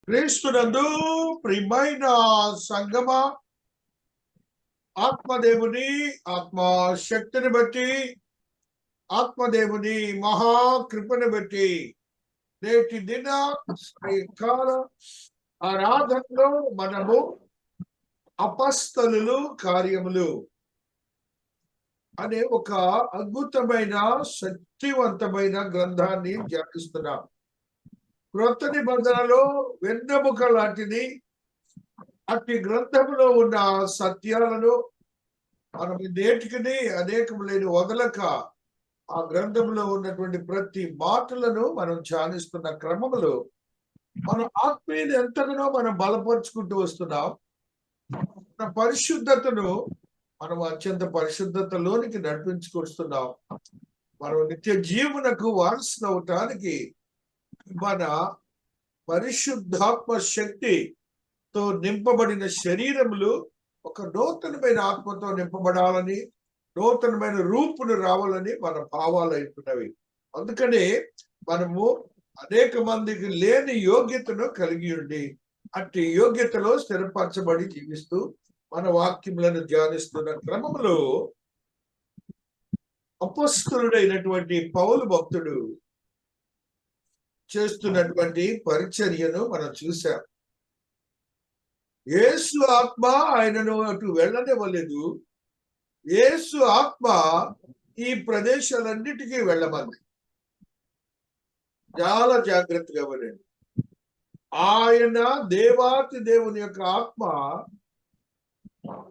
క్రీస్తునందు ప్రియమైన సంగమ, ఆత్మదేవుని ఆత్మశక్తిని బట్టి, ఆత్మదేవుని మహాకృపను బట్టి నేటి దిన కాల ఆరాధనలో మనము అపస్తలులు కార్యములు అనే ఒక అద్భుతమైన శక్తివంతమైన గ్రంథాన్ని ధ్యానిస్తున్నాం. క్రొత్త నిబంధనలో వెన్నెముక లాంటిది. అట్టి గ్రంథంలో ఉన్న సత్యాలను మనం నేటికి అనేకములైన వదలక ఆ గ్రంథంలో ఉన్నటువంటి ప్రతి మాటలను మనం ధ్యానిస్తున్న క్రమంలో మన ఆత్మీయులు ఎంతగానో మనం బలపరుచుకుంటూ వస్తున్నాం. మన పరిశుద్ధతను మనం అత్యంత పరిశుద్ధతలోనికి నడిపించుకొస్తున్నాం. మనం నిత్య జీవనకు వారసులు అవటానికి మన పరిశుద్ధాత్మ శక్తితో నింపబడిన శరీరములు ఒక నూతనమైన ఆత్మతో నింపబడాలని, నూతనమైన రూపును రావాలని మన భావాలు అయిపోయినవి. అందుకనే మనము అనేక మందికి లేని యోగ్యతను కలిగి ఉండి అట్టి యోగ్యతలో స్థిరపరచబడి జీవిస్తూ మన వాక్యములను ధ్యానిస్తున్న క్రమంలో అపొస్తలుడైనటువంటి పౌలు భక్తుడు చేస్తున్నటువంటి పరిచర్యను మనం చూసాం. యేసు ఆత్మ ఆయనను అటు వెళ్ళనివ్వలేదు. యేసు ఆత్మ ఈ ప్రదేశాలన్నిటికీ వెళ్ళమంది. చాలా జాగ్రత్తగా వినండి. ఆయన దేవాతి దేవుని యొక్క ఆత్మ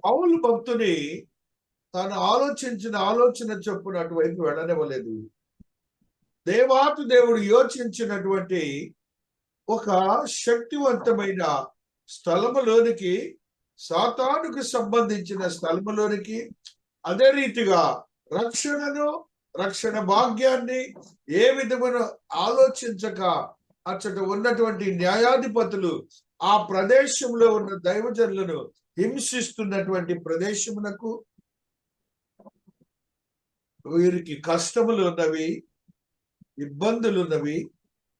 పౌలు భక్తుని తాను ఆలోచించిన ఆలోచన చొప్పున అటువైపు వెళ్ళనివ్వలేదు. దేవాతి దేవుడు యోచించినటువంటి ఒక శక్తివంతమైన స్థలములోనికి, సాతానుకు సంబంధించిన స్థలములోనికి, అదే రీతిగా రక్షణను, రక్షణ భాగ్యాన్ని ఏ విధమైన ఆలోచించక అచ్చట ఉన్నటువంటి న్యాయాధిపతులు ఆ ప్రదేశంలో ఉన్న దైవజనులను హింసిస్తున్నటువంటి ప్రదేశమునకు, వీరికి కష్టములు ఉన్నవి, ఇబ్బందులు ఉన్నవి,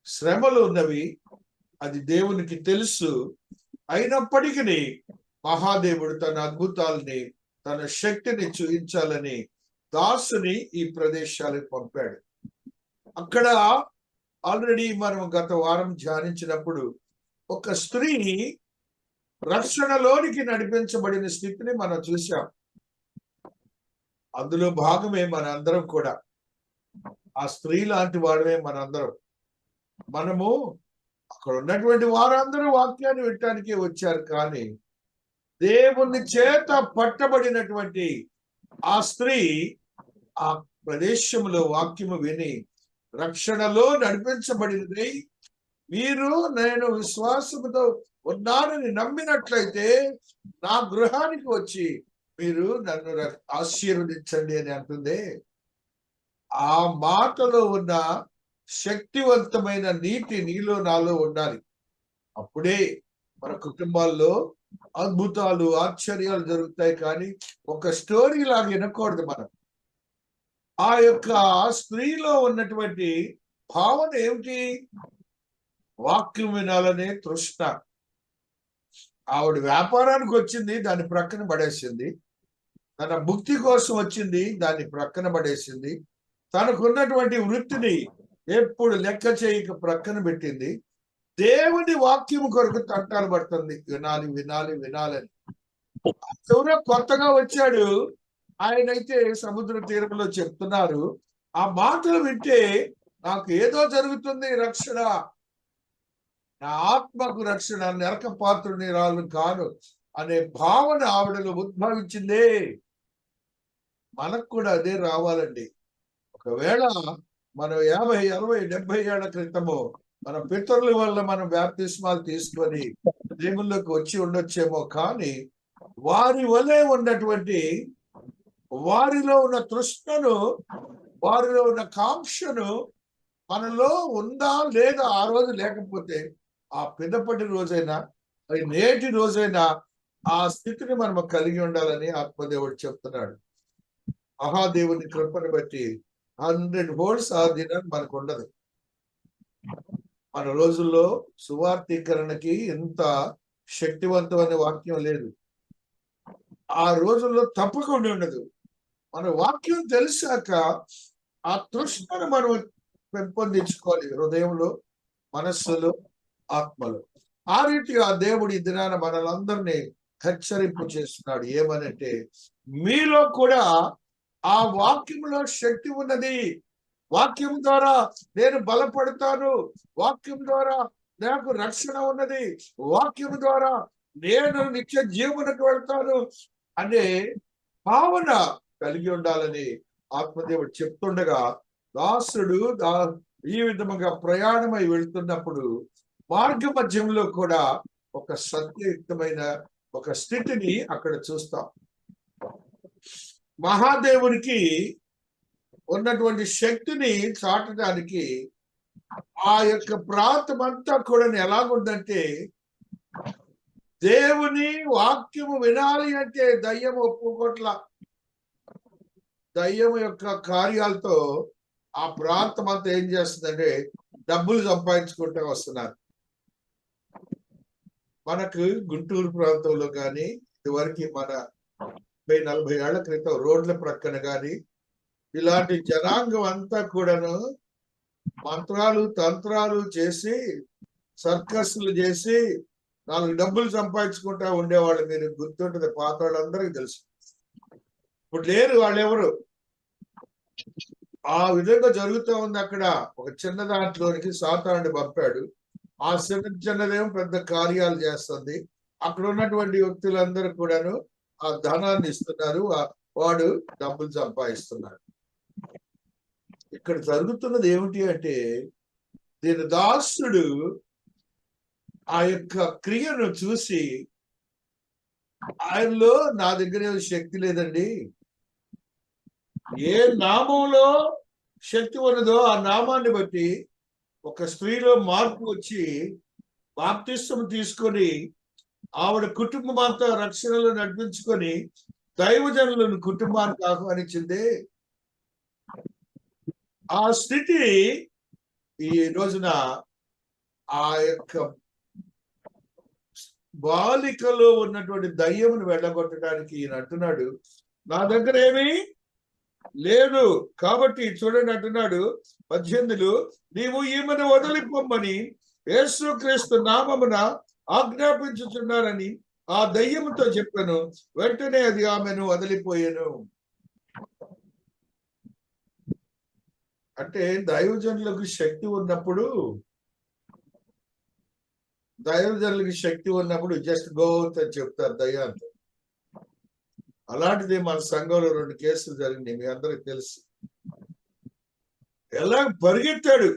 శ్రమలు ఉన్నవి, అది దేవునికి తెలుసు. అయినప్పటికీ మహాదేవుడు తన అద్భుతాలని, తన శక్తిని చూపించాలని దాసుని ఈ ప్రదేశాలకు పంపాడు. అక్కడ ఆల్రెడీ మనం గత వారం ధ్యానించినప్పుడు ఒక స్త్రీ రక్షణలోనికి నడిపించబడిన స్థితిని మనం చూసాం. అందులో భాగమే మనందరం కూడా. ఆ స్త్రీ లాంటి వాడమే మనందరం. మనము అక్కడ ఉన్నటువంటి వారందరూ వాక్యాన్ని వినటానికి వచ్చారు, కానీ దేవుని చేత పట్టబడినటువంటి ఆ స్త్రీ ఆ ప్రదేశంలో వాక్యము విని రక్షణలో నడిపించబడినది. మీరు నేను విశ్వాసముతో ఉన్నానని నమ్మినట్లయితే నా గృహానికి వచ్చి మీరు నన్ను ఆశీర్వదించండి అని అంటుంది. ఆ మాటలో ఉన్న శక్తివంతమైన నీతి నీలో నాలో ఉండాలి. అప్పుడే మన కుటుంబాల్లో అద్భుతాలు, ఆశ్చర్యాలు జరుగుతాయి. కానీ ఒక స్టోరీ లాగా వినకూడదు. మనం ఆ యొక్క స్త్రీలో ఉన్నటువంటి భావన ఏమిటి? వాక్యం వినాలనే తృష్ణ. ఆవిడ వ్యాపారానికి వచ్చింది, దాన్ని ప్రక్కన పడేసింది. తన భుక్తి కోసం వచ్చింది, దాన్ని ప్రక్కన పడేసింది. తనకున్నటువంటి వృత్తిని ఎప్పుడు లెక్క చేయక ప్రక్కన పెట్టింది. దేవుని వాక్యం కొరకు తంటాలు పడుతుంది, వినాలి వినాలి వినాలని. ఎవరో కొత్తగా వచ్చాడు, ఆయనైతే సముద్ర తీరంలో చెప్తున్నారు. ఆ మాటలు వింటే నాకు ఏదో జరుగుతుంది, రక్షణ, నా ఆత్మకు రక్షణ, నరక పాత్రుని రాళ్ళు కాను అనే భావన ఆవిడలో ఉద్భవించిందే. మనకు కూడా అదే రావాలండి. ఒకవేళ మనం 50, 60, 70 ఏళ్ల క్రితము మన పితరుల వల్ల మనం బాప్తిస్మాలు తీసుకొని దేవుళ్ళకి వచ్చి ఉండొచ్చేమో, కానీ వారి వలె ఉన్నటువంటి, వారిలో ఉన్న తృష్ణను, వారిలో ఉన్న కాంక్షను మనలో ఉందా లేదా? ఆ రోజు లేకపోతే ఆ పిదపటి రోజైనా, నేటి రోజైనా ఆ స్థితిని మనం కలిగి ఉండాలని ఆత్మదేవుడు చెప్తున్నాడు. మహాదేవుని కృపను బట్టి 100 వోల్ట్స్ ఆ దినం మనకు ఉండదు. మన రోజుల్లో సువార్థీకరణకి ఎంత శక్తివంతమైన వాక్యం లేదు. ఆ రోజుల్లో తప్పకుండా ఉండదు. మన వాక్యం తెలిసాక ఆ తృష్ణను మనం పెంపొందించుకోవాలి హృదయంలో, మనస్సులో, ఆత్మలో. ఆ రీతిగా దేవుడు ఈ దినాన మనలందరినీ హెచ్చరింపు చేస్తున్నాడు. ఏమనంటే, మీలో కూడా ఆ వాక్యంలో శక్తి ఉన్నది. వాక్యం ద్వారా నేను బలపడతాను. వాక్యం ద్వారా నాకు రక్షణ ఉన్నది. వాక్యం ద్వారా నేను నిత్య జీవనకు వెళ్తాను అనే భావన కలిగి ఉండాలని ఆత్మదేవుడు చెప్తుండగా, దాసుడు ఈ విధముగా ప్రయాణమై వెళ్తున్నప్పుడు మార్గ మధ్యంలో కూడా ఒక సత్యయుక్తమైన ఒక స్థితిని అక్కడ చూస్తాం. మహాదేవునికి ఉన్నటువంటి శక్తిని చాటడానికి ఆ యొక్క ప్రాంతం అంతా కూడా ఎలాగుందంటే, దేవుని వాక్యము వినాలి అంటే దయ్యం ఒప్పుకోట్ల. దయ్యం యొక్క కార్యాలతో ఆ ప్రాంతం అంతా ఏం చేస్తుందంటే డబ్బులు సంపాదించుకుంటూ వస్తున్నారు. మనకు గుంటూరు ప్రాంతంలో కానీ ఇదివరకు మన 40 ఏళ్ల క్రితం రోడ్ల ప్రక్కన కానీ ఇలాంటి జనాంగం అంతా కూడాను మంత్రాలు తంత్రాలు చేసి సర్కస్లు చేసి 4 డబ్బులు సంపాదించుకుంటా ఉండేవాళ్ళు. మీరు గుర్తుంటుంది, పాత వాళ్ళందరికీ తెలుసు. ఇప్పుడు లేరు వాళ్ళెవరు. ఆ విధంగా జరుగుతూ ఉంది. అక్కడ ఒక చిన్న దాంట్లోనికి సాతానుడు పంపాడు. ఆ చిన్నదేమో పెద్ద కార్యాలు చేస్తుంది. అక్కడ ఉన్నటువంటి వ్యక్తులందరూ కూడాను ఆ ధనాన్ని ఇస్తున్నారు. వాడు డబ్బులు సంపాదిస్తున్నాడు. ఇక్కడ జరుగుతున్నది ఏమిటి అంటే, దీని దాసుడు ఆ యొక్క క్రియను చూసి, ఆయనలో నా దగ్గర శక్తి లేదండి, ఏ నామంలో శక్తి ఉన్నదో ఆ నామాన్ని బట్టి ఒక స్త్రీలో మార్పు వచ్చి బాప్తిస్తం తీసుకొని ఆవిడ కుటుంబం అంతా రక్షణలో నడిపించుకొని దైవజనులను కుటుంబానికి ఆహ్వానించింది. ఆ స్థితి ఈ రోజున ఆ యొక్క బాలికలో ఉన్నటువంటి దయ్యమును వెళ్ళగొట్టడానికి ఈయన అంటున్నాడు, నా దగ్గర ఏమీ లేదు. కాబట్టి చూడండి అంటున్నాడు 18, నీవు ఈమెను వదిలిపోమ్మని యేసుక్రీస్తు నామమున ఆజ్ఞాపించుచున్నారని ఆ దయ్యముతో చెప్పాను. వెంటనే అది ఆమెను వదిలిపోయాను. అంటే దైవజనులకు శక్తి ఉన్నప్పుడు జస్ట్ గో అని చెప్తారు దయ్యాలతో. అలాంటిది మన సంఘంలో 2 కేసులు జరిగినాయి, మీ అందరికి తెలుసు. ఎలా పరిగెత్తాడు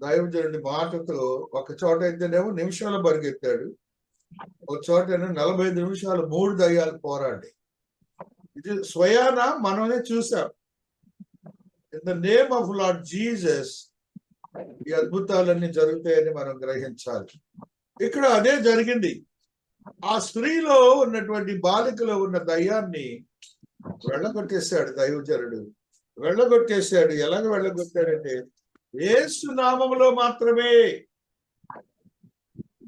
దైవజనుడి మాటతో. ఒక చోట అయితేనేమో నిమిషాలు పరిగెత్తాడు, ఒక చోట 45 నిమిషాలు 3 దయ్యాలు పోరాడి. ఇది స్వయాన మనమే చూసాం. In the name of lord Jesus ఈ అద్భుతాలన్నీ జరుగుతాయని మనం గ్రహించాలి. ఇక్కడ అదే జరిగింది. ఆ స్త్రీలో ఉన్నటువంటి బాలికలో ఉన్న దయ్యాన్ని వెళ్ళగొట్టేశాడు దైవజనుడు. వెళ్ళగొట్టేశాడు. ఎలాగ వెళ్ళగొట్టాడంటే, యేసు నామములో మాత్రమే,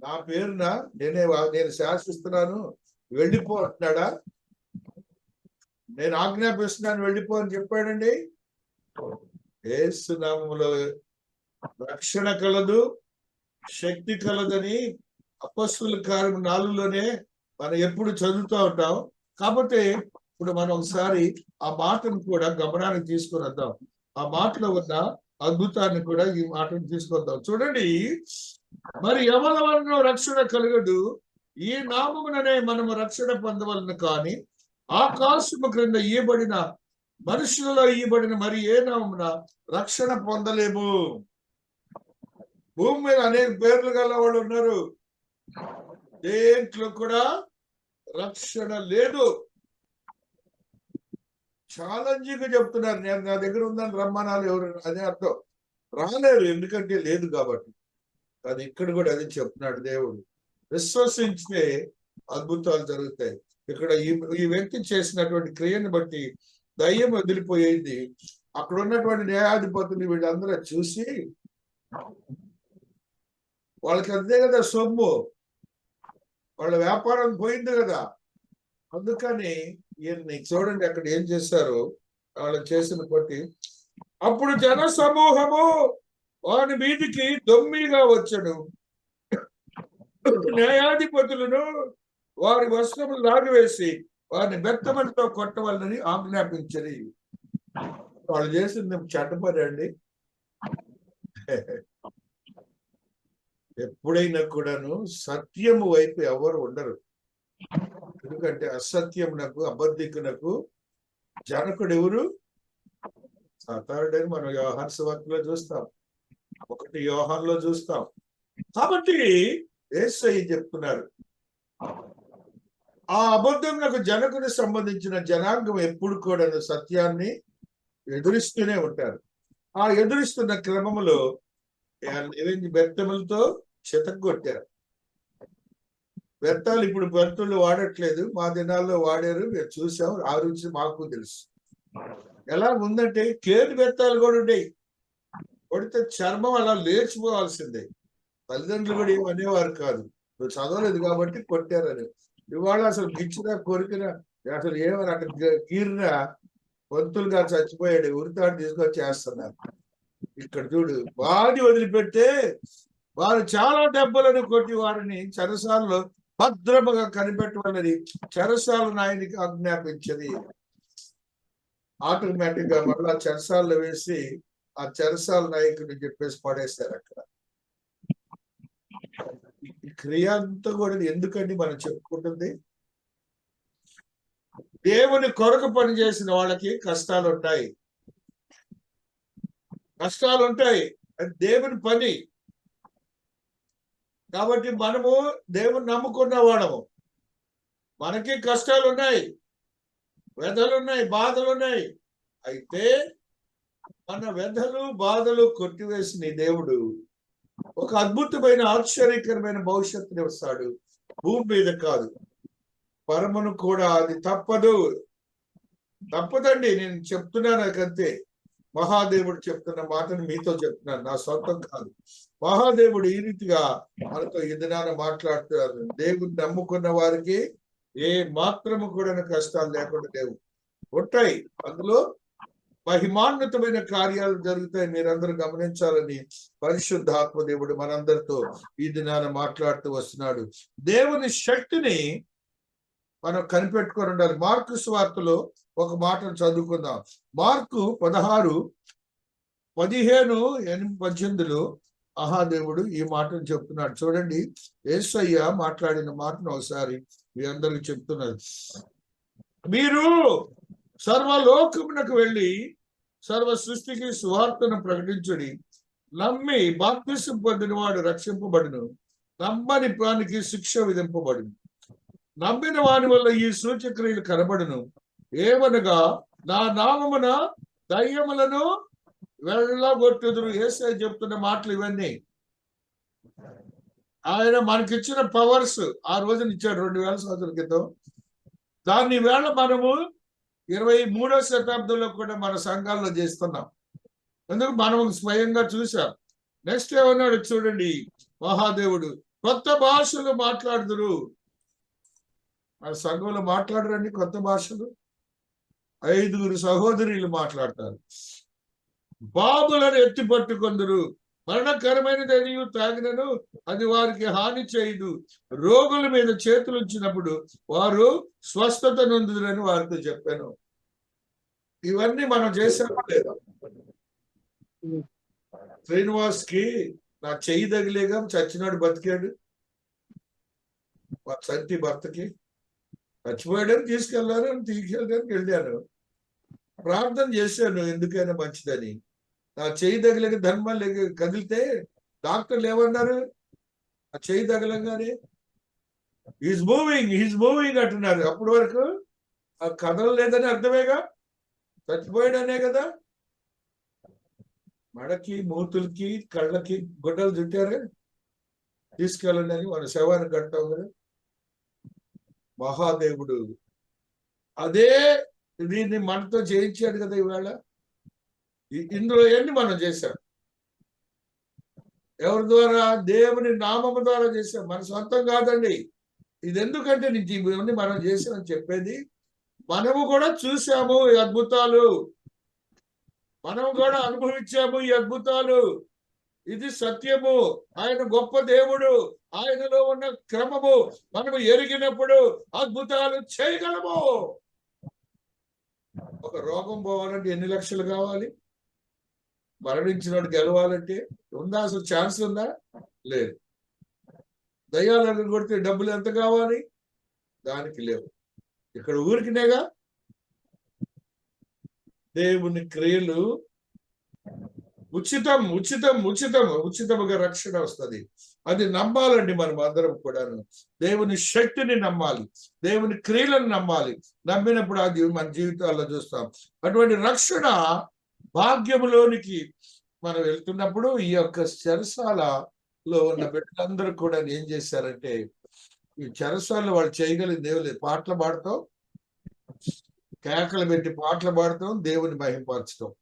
నా పేరున నేను శాసిస్తున్నాను వెళ్ళిపో అంటున్నాడా? నేను ఆజ్ఞాపిస్తున్నాను వెళ్ళిపో అని చెప్పాడండి. యేసు నామములో రక్షణ కలదు, శక్తి కలదని అపొస్తలుల కార్యం 4లోనే మనం ఎప్పుడు చదువుతూ ఉంటాం. కాబట్టి ఇప్పుడు మనం ఒకసారి ఆ మాటను కూడా గమనానికి తీసుకొని వద్దాం. ఆ మాటలో ఉన్న అద్భుతాన్ని కూడా ఈ మాటను తీసుకొద్దాం. చూడండి, మరి ఎవరి వలన రక్షణ కలగదు, ఈ నామముననే మనము రక్షణ పొందవలను, కానీ ఆకాశము క్రింద ఇయ్యబడిన మనుషులలో ఇయ్యబడిన మరి ఏ నామమున రక్షణ పొందలేము. భూమి మీద అనేక పేర్లు గల వాళ్ళు ఉన్నారు, దేంట్లో కూడా రక్షణ లేదు. ఛాలెంజింగ్ చెప్తున్నారు. నేను నా దగ్గర ఉందని రమ్మనాలు ఎవరు, అదే అర్థం. రాలేరు, ఎందుకంటే లేదు కాబట్టి. అది ఇక్కడ కూడా అది చెప్తున్నాడు దేవుడు. విశ్వసించితే అద్భుతాలు జరుగుతాయి. ఇక్కడ ఈ వ్యక్తి చేసినటువంటి క్రియను బట్టి దయ్యం వదిలిపోయేది. అక్కడ ఉన్నటువంటి న్యాయాధిపతులు వీళ్ళందరూ చూసి, వాళ్ళకి అంతే కదా సొమ్ము, వాళ్ళ వ్యాపారం పోయింది కదా. అందుకని ఈయన్ని చూడండి అక్కడ ఏం చేశారు, వాళ్ళు చేసిన కొట్టి. అప్పుడు జన సమూహము వాని మీదికి దొమ్మిగా వచ్చాడు. న్యాయాధిపతులను వారి వస్త్రములు లాగివేసి వారిని బెత్తమనితో కొట్టవాలని ఆజ్ఞాపించని. వాళ్ళు చేసింది చెడ్డ పని అండి. ఎప్పుడైనా కూడాను సత్యము వైపు ఎవరు ఉండరు. ఎందుకంటే అసత్యమునకు, అబద్ధికునకు జనకుడు ఎవరు? సాతానుడని మనం యోహాను సువార్తలో చూస్తాం, 1 యోహానులో చూస్తాం. కాబట్టి యేసయ్య చెప్తున్నారు, ఆ అబద్ధమునకు జనకుని సంబంధించిన జనాంగం ఎప్పుడు కూడా సత్యాన్ని ఎదురిస్తూనే ఉంటారు. ఆ ఎదురిస్తున్న క్రమంలో బెత్తములతో చితగ్గొట్టారు. బెత్తాలు ఇప్పుడు బెత్తలు వాడట్లేదు, మా దినాల్లో వాడారు, మేము చూసాం, ఆ రుచి మాకు తెలుసు. ఎలా ఉందంటే కేటు బెత్తాలు కూడా ఉండేవి, కొడితే చర్మం అలా లేచిపోవాల్సిందే. తల్లిదండ్రులు కూడా ఏమి అనేవారు కాదు, నువ్వు చదవలేదు కాబట్టి కొట్టారని. ఇవాళ అసలు గిచ్చినా కొరికినా అసలు ఏమని అక్కడ గీరినా పంతులుగా చచ్చిపోయాడు, ఉరితాడు తీసుకొచ్చి చేస్తున్నారు. ఇక్కడ చూడు, వాడిని వదిలిపెడితే వారు చాలా దెబ్బలను కొట్టి వారిని చెరసాలలో భద్రముగా కనిపెట్టవాలని చెరసాల నాయనికి ఆజ్ఞాపించది. ఆటోమేటిక్ గా మళ్ళా చెరసాలలో వేసి ఆ చెరసాల నాయకుని చెప్పేసి పడేస్తారు అక్కడ. ఈ క్రియ అంతా కూడా ఎందుకండి మనం చెప్పుకుంటుంది? దేవుని కొరకు పనిచేసిన వాళ్ళకి కష్టాలు ఉంటాయి, కష్టాలు ఉంటాయి, అది దేవుని పని. కాబట్టి మనము దేవుని నమ్ముకున్న వాడము, మనకి కష్టాలు ఉన్నాయి, వ్యధలు ఉన్నాయి, బాధలు ఉన్నాయి. అయితే మన వ్యధలు బాధలు కొట్టివేసిన దేవుడు ఒక అద్భుతమైన ఆశ్చర్యకరమైన భవిష్యత్తుని వస్తాడు. భూమి మీద కాదు, పరమును కూడా. అది తప్పదండి, నేను చెప్తున్నాను నాకంతే. మహాదేవుడు చెప్తున్న మాటను మీతో చెప్తున్నాను, నా సొంతం కాదు. మహాదేవుడు ఈ రీతిగా మనతో ఈ దినాన మాట్లాడుతున్నారు. దేవుని నమ్ముకున్న వారికి ఏ మాత్రము కూడా కష్టాలు లేకుండా లేవు, ఉంటాయి. అందులో మహిమాన్వితమైన కార్యాలు జరుగుతాయి. మీరందరూ గమనించాలని పరిశుద్ధాత్మ దేవుడు మనందరితో ఈ దినాన మాట్లాడుతూ వస్తున్నాడు. దేవుని శక్తిని మనం కనిపెట్టుకొని ఉండాలి. మార్కు సువార్తలో ఒక మాటను చదువుకుందాం. మార్కు 16:15-18 మహాదేవుడు ఈ మాటను చెప్తున్నాడు. చూడండి, యేసయ్య మాట్లాడిన మాటను ఒకసారి మీ అందరికి చెప్తున్నారు. మీరు సర్వలోకమునకు వెళ్ళి సర్వ సృష్టికి సువార్తను ప్రకటించుడి. నమ్మి బాప్తిసం పొందిన వాడు రక్షింపబడును, నమ్మని వానికి శిక్ష విధింపబడును. నమ్మిన వాని వల్ల ఈ సూచక్రియలు కనబడును. ఏమనగా నా నామమున దయ్యములను వెళ్ళగొట్టుదురు. యేసయ్య చెప్తున్న మాటలు ఇవన్నీ. ఆయన మనకిచ్చిన పవర్స్ ఆ రోజున ఇచ్చాడు 2000 సంవత్సరాల క్రితం. దాన్ని వేళ మనము 23వ శతాబ్దంలో కూడా మన సంఘాల్లో చేస్తున్నాం. ఎందుకు? మనం స్వయంగా చూసాం. నెక్స్ట్ ఏమన్నాడు చూడండి మహాదేవుడు, కొత్త భాషలు మాట్లాడుదురు. మన సంఘంలో మాట్లాడరండి కొత్త భాషలు. 5 సహోదరులు మాట్లాడతారు. బాబులను ఎత్తి పట్టుకొందురు. మరణకరమైనది తాగినను అది వారికి హాని చేయదు. రోగుల మీద చేతులు ఉంచినప్పుడు వారు స్వస్థత నొందుదురని వారితో చెప్పాను. ఇవన్నీ మనం చేసామా లేదా? శ్రీనివాస్ కి నా చెయ్యి తగిలేగా చచ్చినాడు, బతికాడు. చంటి భర్తకి చచ్చిపోయాడని తీసుకెళ్ళడానికి వెళ్ళాను. ప్రార్థన చేశాను ఎందుకైనా మంచిదని. నా చెయ్యి తగిలేక ధర్మం లేక కదిలితే డాక్టర్లు ఏమన్నారు? ఆ చెయ్యి తగలంగానే ఈజ్ మూవింగ్ అంటున్నారు. అప్పటి వరకు ఆ కథలు లేదని అర్థమేగా, చచ్చిపోయాడనే కదా. మడకి, మూతులకి, కళ్ళకి గుడ్డలు చుట్టారే, తీసుకెళ్ళండి అని మన శవాన్ని కట్టాం కదా. మహాదేవుడు అదే దీన్ని మనతో చేయించాడు కదా. ఈవేళ ఇందులో ఎన్ని మనం చేశాం? ఎవరి ద్వారా? దేవుని నామము ద్వారా చేశాం, మన సొంతం కాదండి. ఇది ఎందుకంటే నుంచి ఇవన్నీ మనం చేసామని చెప్పేది, మనము కూడా చూసాము ఈ అద్భుతాలు, మనము కూడా అనుభవించాము ఈ అద్భుతాలు. ఇది సత్యము. ఆయన గొప్ప దేవుడు. ఆయనలో ఉన్న క్రమము మనము ఎరిగినప్పుడు అద్భుతాలు చేయగలము. ఒక రోగం పోవాలంటే ఎన్ని లక్షలు కావాలి? మరణించినోడు గెలవాలంటే ఉందా? అసలు ఛాన్స్ ఉందా? లేదు. దయ్యాలను కొడితే డబ్బులు ఎంత కావాలి? దానికి లేవు. ఇక్కడ ఊరికినేగా. దేవుని క్రియలు ఉచితం, ఉచితం, ఉచితం, ఉచితముగా రక్షణ వస్తుంది. అది నమ్మాలండి. మనం అందరం కూడాను దేవుని శక్తిని నమ్మాలి, దేవుని క్రియలను నమ్మాలి. నమ్మినప్పుడు అది మన జీవితాల్లో చూస్తాం. అటువంటి రక్షణ భాగ్యములోనికి మనం వెళ్తున్నప్పుడు ఈ యొక్క చెరసాలలో ఉన్న బిడ్డలందరూ కూడా ఏం చేశారంటే, ఈ చెరసాలలో వాళ్ళు చేయగలిగింది ఏం లేదు. పాటలు పాడతాం, కేకలు పెట్టి పాటలు పాడతాం, దేవుని మహింపరచడం.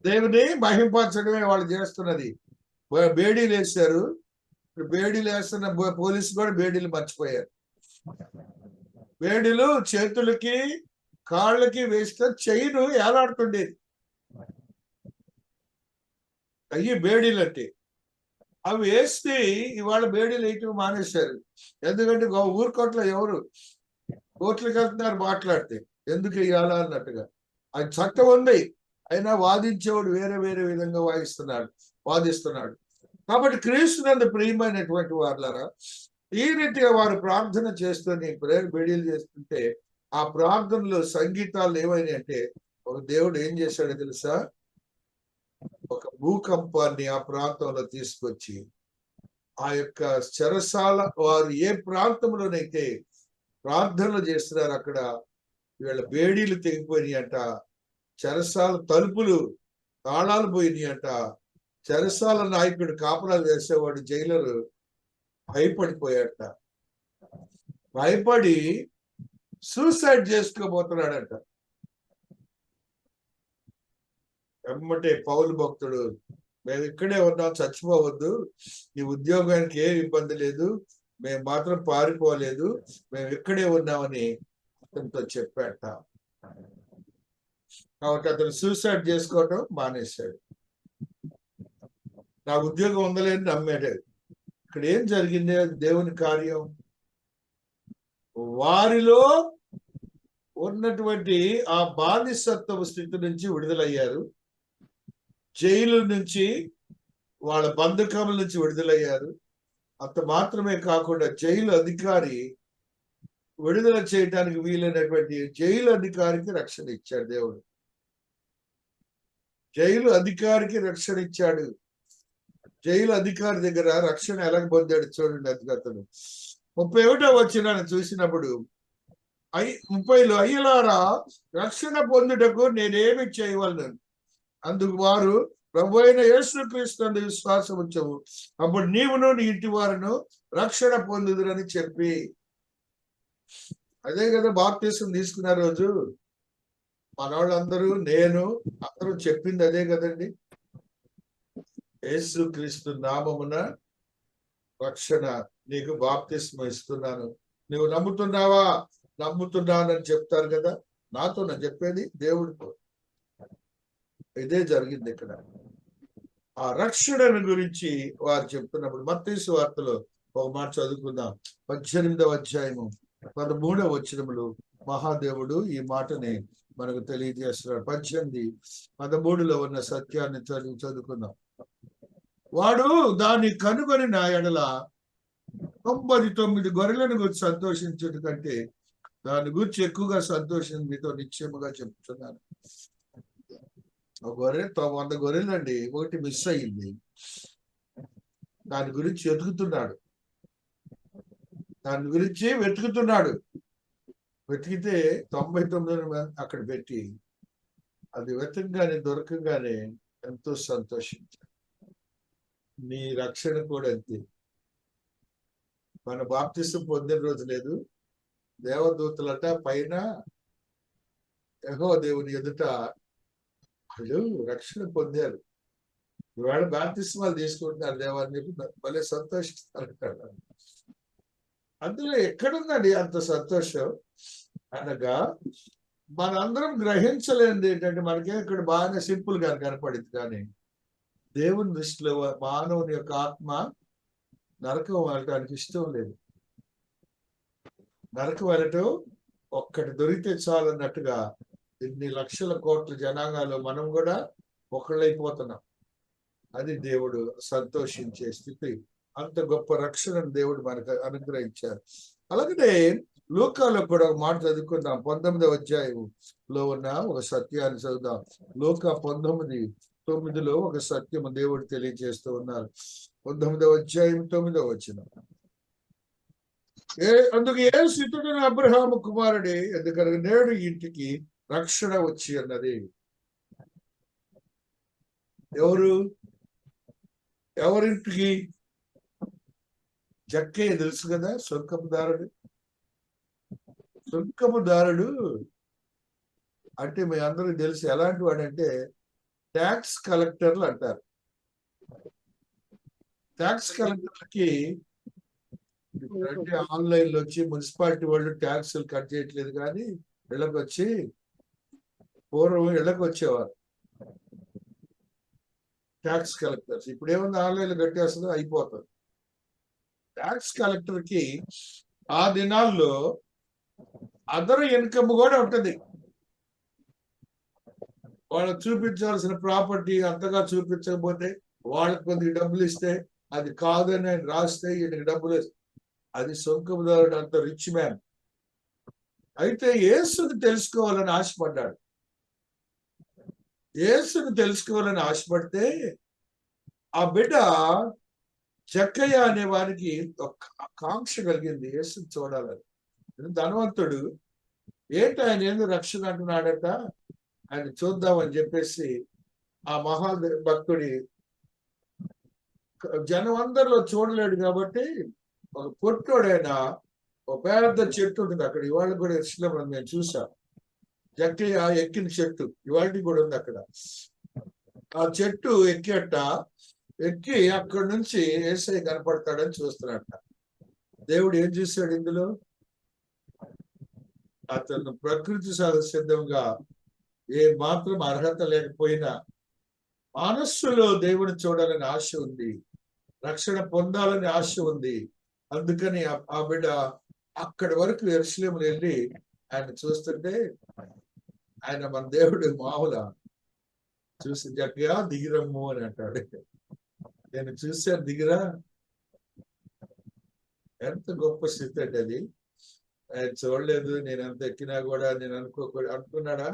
దేవుని మహింపరచడమే వాళ్ళు చేస్తున్నది. బేడీలు వేశారు. బేడీలు వేస్తున్న పోలీసు కూడా బేడీలు మర్చిపోయారు. బేడీలు చేతులకి కాళ్ళకి వేస్తే చైను ఏలాడుతుండేది. అయ్యి బేడీలు అంటే అవి వేస్తే ఇవాళ బేడీలు వేయటం మానేశారు. ఎందుకంటే ఊరుకోట్ల ఎవరు కోర్టులకు వెళ్తున్నారు మాట్లాడితే, ఎందుకు వేయాలా అన్నట్టుగా. అది చట్టం ఉంది, అయినా వాదించేవాడు వేరే వేరే విధంగా వాదిస్తున్నాడు. కాబట్టి క్రీస్తునందు ప్రియమైనటువంటి వాళ్ళరా, ఈ రీతిగా వారు ప్రార్థన చేస్తూనే ప్రేయర్ బేడీలు చేస్తుంటే ఆ ప్రార్థనలో సంగీతాలు ఏమైనా అంటే, ఒక దేవుడు ఏం చేశాడో తెలుసా? ఒక భూకంపాన్ని ఆ ప్రాంతంలో తీసుకొచ్చి ఆ యొక్క చెరసాల వారు ఏ ప్రాంతంలోనైతే ప్రార్థనలు చేస్తున్నారు అక్కడ వీళ్ళ బేడీలు తెగిపోయినాయి అంట. చెరసాల తలుపులు తాళాలు పోయినాయి అంట. చెరసాల నాయకుడు కాపలాలు వేసేవాడు జైలరు భయపడిపోయాట. భయపడి సూసైడ్ చేసుకోబోతున్నాడంట. ఎమ్మటే పౌలు భక్తుడు, మేము ఇక్కడే ఉన్నాం, చచ్చిపోవద్దు, ఈ ఉద్యోగానికి ఏ ఇబ్బంది లేదు, మేము మాత్రం పారిపోలేదు, మేము ఇక్కడే ఉన్నామని అతనితో చెప్పాట. కాబట్టి అతను సూసైడ్ చేసుకోవటం మానేశాడు. నా ఉద్యోగం ఉందలేని నమ్మాడు. ఇక్కడ ఏం జరిగింది? దేవుని కార్యం. వారిలో ఉన్నటువంటి ఆ బానిసత్వ స్థితి నుంచి విడుదలయ్యారు. జైలు నుంచి, వాళ్ళ బంధకముల నుంచి విడుదలయ్యారు. అంత మాత్రమే కాకుండా జైలు అధికారి విడుదల చేయడానికి వీలైనటువంటి జైలు అధికారికి రక్షణ ఇచ్చాడు దేవుడు. జైలు అధికారికి రక్షణ ఇచ్చాడు. జైలు అధికారి దగ్గర రక్షణ ఎలా పొందాడు చూడండి. అతను 31వ వచనాన్ని చూసినప్పుడు 30లో, అయ్యలారా, రక్షణ పొందుటకు నేనేమి చేయవలను? అందుకు వారు, ప్రభు అయిన యేసుక్రీస్తు విశ్వాసం ఉంచవు, అప్పుడు నీవును నీ ఇంటి వారును రక్షణ పొందుదురని చెప్పి. అదే కదా బాప్తిసం తీసుకున్న రోజు మనోళ్ళందరూ, నేను అందరూ చెప్పింది అదే కదండి. యేసుక్రీస్తు నామమున రక్షణ, నీకు బాప్తిస్మం ఇస్తున్నాను, నువ్వు నమ్ముతున్నావా? నమ్ముతున్నానని చెప్తారు కదా. నాతో నేను చెప్పేది దేవుడితో. ఇదే జరిగింది ఇక్కడ. ఆ రక్షణను గురించి వారు చెప్తున్నప్పుడు మత్తయి సువార్తలో ఒక మాట చదువుకుందాం. 18వ అధ్యాయము 13వ వచనములు మహాదేవుడు ఈ మాటని మనకు తెలియజేస్తున్నాడు. 18:13లో ఉన్న సత్యాన్ని చదువుకుందాం. వాడు దాన్ని కనుగొని నా ఎడల 99 గొర్రెలను గురించి సంతోషించడం కంటే దాని గురించి ఎక్కువగా సంతోషం మీతో నిశ్చయముగా చెప్తున్నాను. ఒక గొర్రె 100 గొర్రెలు అండి, ఒకటి మిస్ అయ్యింది. దాని గురించి వెతుకుతున్నాడు. వెతికితే 99 అక్కడ పెట్టి అది దొరకగానే ఎంతో సంతోషించాడు. నీ రక్షణ కూడా అంతే. మన బాప్తిసం పొందిన రోజు లేదు, దేవదూతలట పైన యెహోవా దేవుని ఎదుట వీళ్ళు రక్షణ పొందారు. ఇవాళ బాప్తిస్మాలు తీసుకుంటున్నారు దేవా అని చెప్పి భలే సంతోషిస్తారు. అందులో ఎక్కడుందండి అంత సంతోషం అనగా, మనందరం గ్రహించలేనిది ఏంటంటే, మనకే ఇక్కడ బాగా సింపుల్ గా కనపడింది, కానీ దేవుని దృష్టిలో మానవుని యొక్క ఆత్మ నరకం వెళ్ళటానికి ఇష్టం లేదు. నరకం వెళ్ళటం ఒక్కటి దొరికితే చాలు అన్నట్టుగా ఇన్ని లక్షల కోట్ల జనాంగాలు మనం కూడా ఒకళ్ళైపోతున్నాం. అది దేవుడు సంతోషించే స్థితి. అంత గొప్ప రక్షణను దేవుడు మనకు అనుగ్రహించారు. అలాగనే లూకాలో కూడా ఒక మాట చదువుకుందాం. 19వ అధ్యాయంలో ఉన్న ఒక సత్యాన్ని చదువుదాం. లూకా 19:9 ఒక సత్యము దేవుడు తెలియజేస్తూ ఉన్నారు. 19వ అధ్యాయం 9వ వచనం. అందుకు యేసు ఇతడు అబ్రహాము కుమారుడే, ఎందుకనగా నేడు ఇంటికి రక్షణ వచ్చి అన్నది. ఎవరింటికి? జక్కయ్య తెలుసు కదా, సుంకముదారుడు అంటే మీ అందరికి తెలుసు ఎలాంటి వాడంటే ట్యాక్స్ కలెక్టర్లు అంటారు. ట్యాక్స్ కలెక్టర్లకి అంటే ఆన్లైన్ లో వచ్చి మున్సిపాలిటీ వాళ్ళు ట్యాక్సులు కట్ చేయట్లేదు, కానీ పూర్వం ఇళ్ళకి వచ్చేవారు ట్యాక్స్ కలెక్టర్స్. ఇప్పుడు ఏముంది, ఆన్లైన్ లో కట్టేస్తుందో అయిపోతుంది. ట్యాక్స్ కలెక్టర్ కి ఆ దినాల్లో అదర్ ఇన్కమ్ కూడా ఉంటది. వాళ్ళకి చూపించాల్సిన ప్రాపర్టీ అంతగా చూపించకపోతే వాళ్ళకి కొద్దిగా డబ్బులు ఇస్తే, అది కాదని ఆయన రాస్తే ఈయనకి డబ్బులు, అది సొంకముదారుడు, అంత రిచ్ మ్యాన్. అయితే యేసుని తెలుసుకోవాలని ఆశపడ్డాడు. యేసుని తెలుసుకోవాలని ఆశపడితే ఆ బిడ్డ జక్కయ్య అనే వారికి ఒక కాంక్ష కలిగింది యేసుని చూడాలని. ధనవంతుడు, ఏంటి ఆయన ఎందుకు రక్షణ అంటున్నాడట, ఆయన చూద్దామని చెప్పేసి ఆ భక్తుడి జనం అందరిలో చూడలేడు కాబట్టి ఒక పొట్టోడైనా ఒక పెద్ద చెట్టు ఉంటుంది అక్కడ. ఇవాళ కూడా ఎర్షిలో నేను చూసా, జక్కయ్య ఎక్కిన చెట్టు ఇవాళ కూడా ఉంది అక్కడ. ఆ చెట్టు ఎక్కి అక్కడి నుంచి యేసయ్య కనపడతాడని చూస్తున్నాడట. దేవుడు ఏం చూశాడు ఇందులో? అతను ప్రకృతి సహసిద్ధంగా ఏ మాత్రం అర్హత లేకపోయినా మనస్సులో దేవుని చూడాలని ఆశ ఉంది, రక్షణ పొందాలని ఆశ ఉంది. అందుకని ఆ బిడ్డ అక్కడి వరకు యెరూషలేములో వెళ్ళి ఆయన చూస్తుంటే, ఆయన మన దేవుడు మామూలు చూసి జక్కయ్య దిగిరమ్ము అని అంటాడు. నేను చూశాను, దిగిరా. ఎంత గొప్ప స్థితి అంటే అది. ఆయన చూడలేదు, నేను ఎంత ఎక్కినా కూడా నేను అనుకున్నాడా?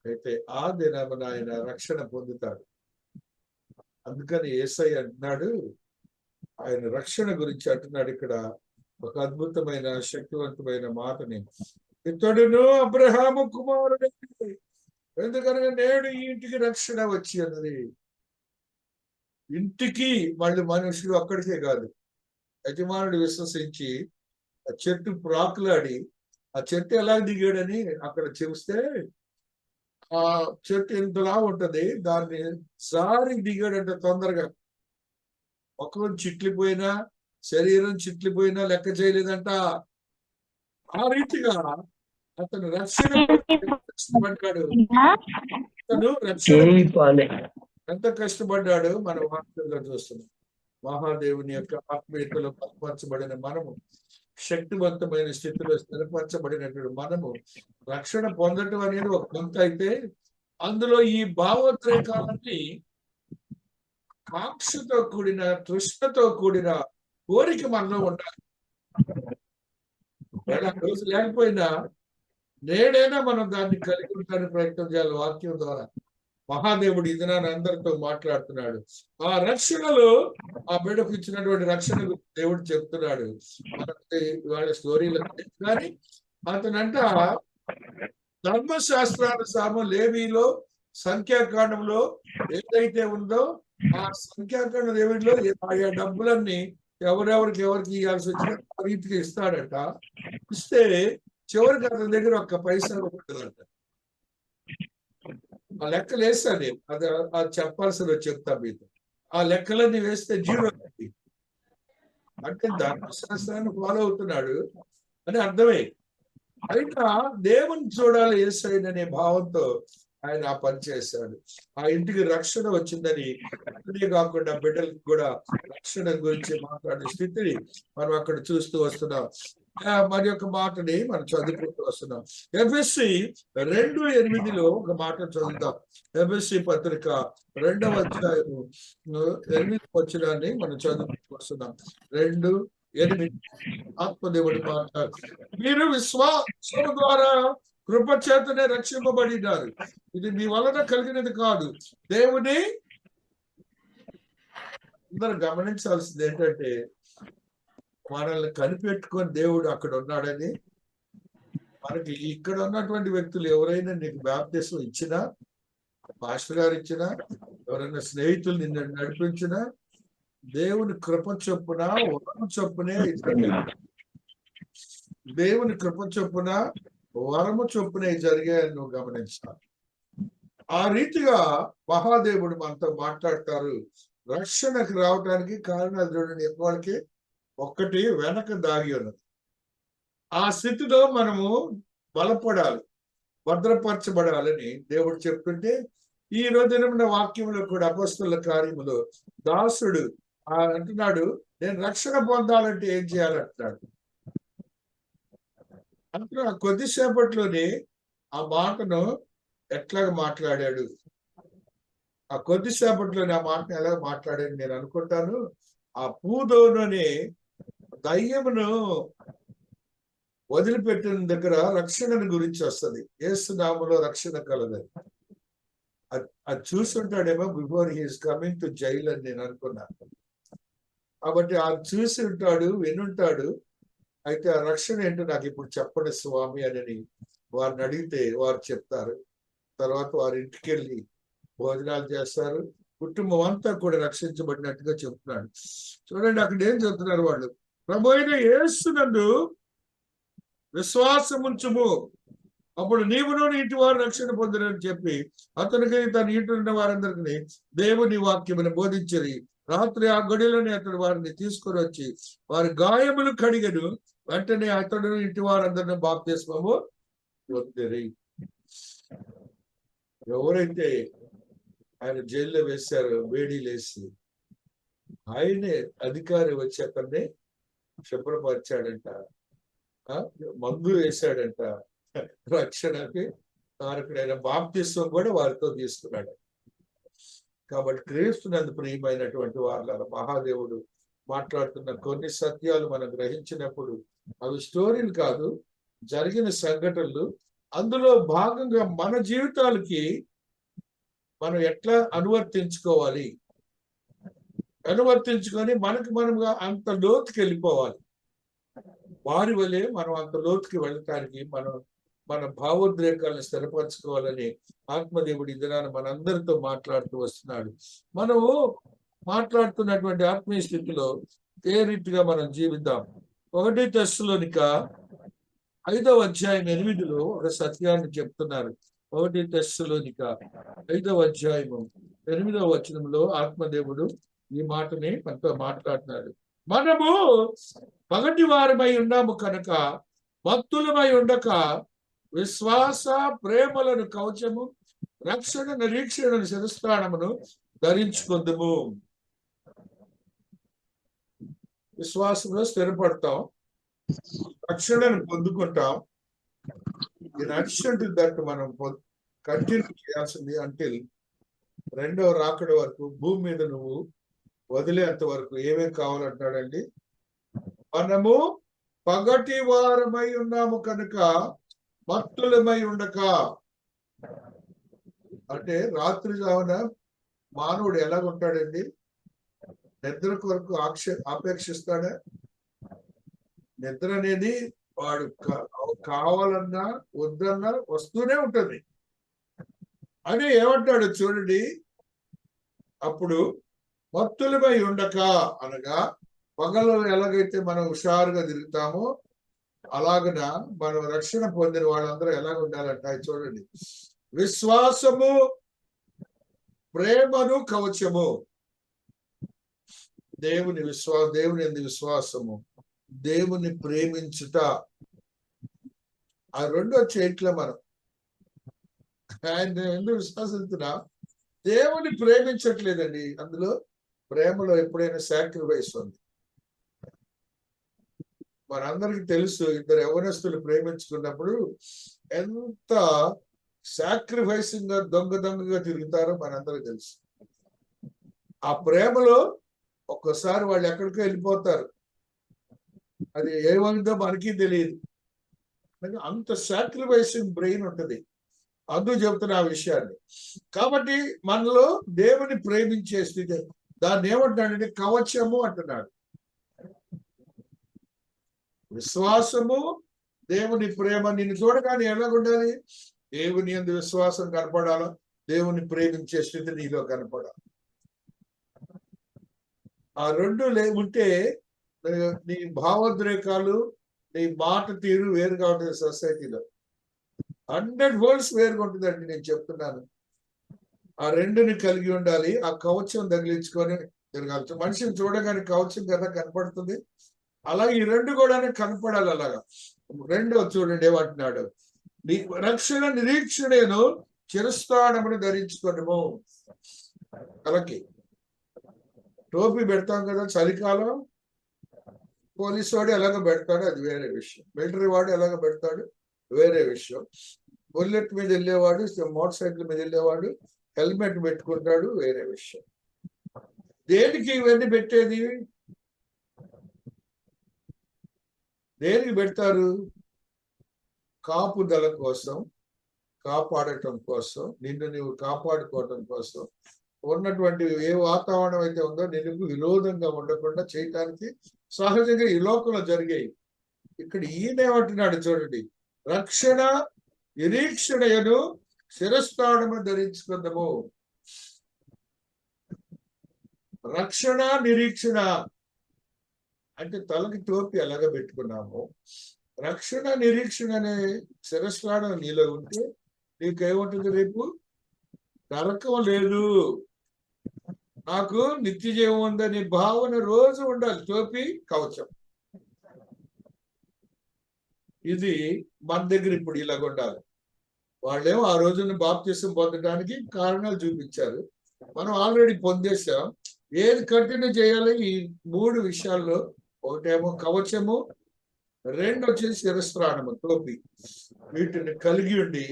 అయితే ఆ దినమున ఆయన రక్షణ పొందుతాడు. అందుకని యేసయ్య అంటున్నాడు, ఆయన రక్షణ గురించి అంటున్నాడు ఇక్కడ ఒక అద్భుతమైన శక్తివంతమైన మాటని. ఇతడును అబ్రహాము కుమారుడే, ఎందుకనగా నేడు ఈ ఇంటికి రక్షణ వచ్చి అన్నది. ఇంటికి మళ్ళీ మనుషులు అక్కడికే కాదు, యజమానుడు విశ్వసించి ఆ చెట్టు ప్రాకులాడి ఆ చెట్టు ఎలా దిగాడని అక్కడ చూస్తే ఆ చెట్టు ఇంతలా ఉంటది, దాన్ని సారి దిగాడంటే తొందరగా. ముఖం చిట్లిపోయినా శరీరం చిట్లిపోయినా లెక్క చేయలేదంట. ఆ రీతిగా అతను రక్షణ కష్టపడ్డాడు. అతను రక్షణ ఎంత కష్టపడ్డాడు మనం వాస్తవంగా చూస్తున్నాం. మహాదేవుని యొక్క ఆత్మీయతలో బలపరచబడిన మనము, శక్తివంతమైన స్థితిలో స్థిరపరచబడినటువంటి మనము రక్షణ పొందటం అనేది ఒక కొంత అయితే, అందులో ఈ భావోద్రేకాలన్నీ కాంక్షతో కూడిన, తృష్ణతో కూడిన కోరిక మనలో ఉండాలి. రోజు లేకపోయినా నేడైనా మనం దాన్ని కలిగి ఉండడానికి ప్రయత్నం చేయాలి. వాక్యం ద్వారా మహాదేవుడు ఇది అందరితో మాట్లాడుతున్నాడు. ఆ రక్షణలో ఆ బిడ్డకు ఇచ్చినటువంటి రక్షణ దేవుడు చెప్తున్నాడు. మనకి వాళ్ళ స్టోరీలు కానీ అతనంట ధర్మశాస్త్రానుసారం లేవీలో సంఖ్యాకాండంలో ఏదైతే ఉందో ఆ సంఖ్యాకాండ దేవుడిలో ఆయా డబ్బులన్నీ ఎవరికి ఇవ్వాల్సి వచ్చిన ఆ రీతికి ఇస్తాడట. ఇస్తే చివరికి అతని దగ్గర ఒక్క పైసా ఉంటుందంట. ఆ లెక్కలు వేస్తాను నేను, అది చెప్పాల్సిన చెప్తా మీతో. ఆ లెక్కలన్నీ వేస్తే 0 అంటే ధర్మశాస్త్రాన్ని ఫాలో అవుతున్నాడు అని అర్థమే. అయినా దేవుని చూడాలి యేసయ్యననే భావంతో ఆయన ఆ పని చేశాడు. ఆ ఇంటికి రక్షణ వచ్చిందని, అదే కాకుండా బిడ్డలకు కూడా రక్షణ గురించి మాట్లాడే స్థితిని మనం అక్కడ చూస్తూ వస్తున్నాం. మరి యొక్క మాటని మనం చదువుకుంటూ వస్తున్నాం. ఎఫెసీ 2:8 ఒక మాట చదువుతాం. ఎఫెసీ పత్రిక 2వ అధ్యాయము 8వ వచనాన్ని మనం చదువుకుంటూ వస్తున్నాం. 2:8 ఆత్మదేవుడి మాట. మీరు విశ్వాసం ద్వారా కృపచేతనే రక్షింపబడినారు. ఇది మీ వలన కలిగినది కాదు, దేవుని. అందరూ గమనించాల్సింది ఏంటంటే, మనల్ని కనిపెట్టుకొని దేవుడు అక్కడ ఉన్నాడని. మనకి ఇక్కడ ఉన్నటువంటి వ్యక్తులు ఎవరైనా నీకు బాప్తిసం ఇచ్చినా, మాస్టర్ గారు ఇచ్చినా, ఎవరైనా స్నేహితులు నిన్ను నడిపించినా, దేవుని కృప చొప్పున, వరం చొప్పునే జరిగాయి. దేవుని కృప చొప్పున, వరము చొప్పునే జరిగాయని నువ్వు గమనించాలి. ఆ రీతిగా మహాదేవుడు మనతో మాట్లాడతారు. రక్షణకు రావడానికి కారణాలు చూడండి, ఎప్పటికీ ఒక్కటి వెనక దాగి ఉన్నది. ఆ స్థితిలో మనము బలపడాలి, భద్రపరచబడాలని దేవుడు చెప్తుంటే, ఈ రోజున వాక్యంలో కూడా అపొస్తలుల కార్యములో దాసుడు అంటున్నాడు, నేను రక్షణ పొందాలంటే ఏం చేయాలంటున్నాడు. అంటే కొద్దిసేపట్లోనే ఆ మాటను ఎట్లాగ మాట్లాడాడు, ఆ కొద్దిసేపట్లోనే ఆ మాటను ఎలా మాట్లాడాడు నేను అనుకుంటాను. ఆ పూదోనని దయ్యమును వదిలిపెట్టిన దగ్గర రక్షణను గురించి వస్తుంది. యేసు నామములో రక్షణ కలదని. అది చూస్తుంటాడేమో before he is coming to jail అని నేను అనుకున్నాను. కాబట్టి అది చూసి ఉంటాడు, వినుంటాడు. అయితే ఆ రక్షణ ఏంటో నాకు ఇప్పుడు చెప్పండి స్వామి అని వారిని అడిగితే వారు చెప్తారు. తర్వాత వారి ఇంటికి వెళ్ళి భోజనాలు చేస్తారు. కుటుంబం అంతా కూడా రక్షించబడినట్టుగా చెప్తున్నాడు. చూడండి అక్కడ ఏం చెప్తున్నారు వాళ్ళు. ప్రభు అయిన యేసునందు విశ్వాసం ఉంచుము, అప్పుడు నీవును నీ ఇంటి వారు రక్షణ పొందురని చెప్పి అతనికి తన ఇంటి ఉన్న వారందరికీ దేవుని వాక్యమును బోధించరి. రాత్రి ఆ గడిలోనే అతడు వారిని తీసుకొని వచ్చి వారి గాయములు కడిగను. వెంటనే అతడు ఇంటి వారందరిని బాప్తిస్మము పొందిరి. ఎవరైతే ఆయన జైల్లో వేశారో వేడిలేసి, ఆయనే అధికారి వచ్చి అతన్ని శుభ్రపరిచాడంట, మందు వేశాడంట. రక్షణకి కారకుడైన బాప్తిస్వం కూడా వారితో తీసుకున్నాడు. కాబట్టి క్రీస్తునందు ప్రియమైనటువంటి వాళ్ళ మహాదేవుడు మాట్లాడుతున్న కొన్ని సత్యాలు మనం గ్రహించినప్పుడు అవి స్టోరీలు కాదు, జరిగిన సంఘటనలు. అందులో భాగంగా మన జీవితాలకి మనం ఎట్లా అనువర్తించుకొని మనకు మనముగా అంత లోతుకి వెళ్ళిపోవాలి. వారి వలె మనం అంత లోతుకి వెళ్ళటానికి మన భావోద్రేకాలను స్థిరపరచుకోవాలని ఆత్మదేవుడి దినాన్ని మనందరితో మాట్లాడుతూ వస్తున్నాడు. మనము మాట్లాడుతున్నటువంటి ఆత్మీయ స్థితిలో ఏ రీతిగా మనం జీవిద్దాం. 1 తెస్సలోనిక 5వ అధ్యాయం 8లో ఒక సత్యాన్ని చెప్తున్నారు. 1 తెస్సలోనిక 5వ అధ్యాయము 8వ వచనంలో ఆత్మదేవుడు ఈ మాటని మనతో మాట్లాడుతున్నాడు. మనము పగటి వారమై ఉన్నాము కనుక భక్తులమై ఉండక విశ్వాస ప్రేమలను కవచము, రక్షణ నిరీక్షణ శిరస్త్రాణమును ధరించుకుందుము. విశ్వాసంలో స్థిరపడతాం, రక్షణను పొందుకుంటాం. ఇన్ అడిషన్ టు దట్ మనం కంటిన్యూ చేయాల్సింది అంటిల్ రెండవ రాకడ వరకు, భూమి మీద నువ్వు వదిలేంత వరకు ఏమేం కావాలంటాడండి. మనము పగటి వారమై ఉన్నాము కనుక భక్తులమై ఉండక. అంటే రాత్రి జామున మానవుడు ఎలాగుంటాడండి? నిద్ర కొరకు ఆపేక్షిస్తాడా? నిద్ర అనేది వాడు కావాలన్నా వద్దన్నా వస్తూనే ఉంటది అని ఏమంటాడు చూడండి. అప్పుడు భక్తులమై ఉండక అనగా పగలు ఎలాగైతే మనం హుషారుగా తిరుగుతామో అలాగన మనం రక్షణ పొందిన వాళ్ళందరూ ఎలాగ ఉండాలంట చూడండి. విశ్వాసము ప్రేమను కవచము. దేవుని ఎందు విశ్వాసము, దేవుని ప్రేమించుట, ఆ రెండో చేయట్లే మనం. ఆయన ఎందుకు విశ్వాసంతున్నా దేవుని ప్రేమించట్లేదండి. అందులో ప్రేమలో ఎప్పుడైనా సాక్రిఫైస్ ఉంది. మనందరికి తెలుసు, ఇద్దరు యవనస్తులు ప్రేమించుకున్నప్పుడు ఎంత సాక్రిఫైసింగ్ గా దొంగగా తిరుగుతారో మనందరికి తెలుసు. ఆ ప్రేమలో ఒక్కసారి వాళ్ళు ఎక్కడికో వెళ్ళిపోతారు. అది ఏమైందో మనకి తెలియదు. అంత సాక్రిఫైసింగ్ బ్రెయిన్ ఉంటుంది. అందుకు చెప్తున్న ఆ విషయాన్ని. కాబట్టి మనలో దేవుని ప్రేమించే స్థితి, దాన్ని ఏమంటున్నాడంటే కవచము అంటున్నాడు. విశ్వాసము, దేవుని ప్రేమ. నిన్ను చూడగానే ఎలాగుండాలి? దేవుని యందు విశ్వాసం కనపడాలా, దేవుని ప్రేమించే స్థితి నీలో కనపడాలి. ఆ రెండు ఉంటే నీ భావోద్రేకాలు, నీ మాట తీరు వేరుగా ఉంటుంది. సొసైటీలో 100 వోల్ట్స్ వేరుగా ఉంటుందండి. నేను చెప్తున్నాను. ఆ రెండుని కలిగి ఉండాలి. ఆ కవచం తగిలించుకొని తిరగాలి. మనిషిని చూడగానే కవచం కదా కనపడుతుంది, అలాగే ఈ రెండు కూడా కనపడాలి. అలాగా రెండో చూడండి ఏమంటున్నాడు, రక్షణ నిరీక్షణను చిరస్థానమును ధరించుకోవడము. అలాగే టోపీ పెడతాం కదా చలికాలం, పోలీసు వాడు ఎలాగ పెడతాడు అది వేరే విషయం, మిలిటరీ వాడు ఎలాగ పెడతాడు వేరే విషయం, బుల్లెట్ మీద వెళ్ళేవాడు, మోటార్ సైకిల్ మీద వెళ్ళేవాడు హెల్మెట్ పెట్టుకుంటాడు వేరే విషయం. దేనికి ఇవన్నీ పెట్టేది? దేనికి పెడతారు? కాపుదల కోసం, కాపాడటం కోసం, నిన్ను నువ్వు కాపాడుకోవటం కోసం. ఉన్నటువంటి ఏ వాతావరణం అయితే ఉందో నిన్ను విరోధంగా ఉండకుండా చేయటానికి సహజంగా ఈ లోకంలో జరిగాయి. ఇక్కడ ఈయనేమంటున్నాడు చూడండి, రక్షణ నిరీక్షణను శిరస్థానము ధరించుకుందాము. రక్షణ నిరీక్షణ అంటే తలకి టోపీ ఎలాగ పెట్టుకున్నాము, రక్షణ నిరీక్షణ అనే శిరస్థానం నీలో ఉంటే నీకేముంటుంది? రేపు నరకం లేదు, నాకు నిత్య జీవం ఉందనే భావన రోజు ఉండాలి. టోపీ, కవచం, ఇది మన దగ్గర ఇప్పుడు ఇలాగ ఉండాలి. వాళ్ళేమో ఆ రోజున బాప్తిసం పొందడానికి కారణాలు చూపించారు, మనం ఆల్రెడీ పొందేశాం. ఏది కంటిన్యూ చేయాలి? ఈ 3 విషయాల్లో. ఒకటేమో కవచము, రెండు వచ్చేసి శిరస్త్రాణము, టోపీ. వీటిని కలిగి ఉండి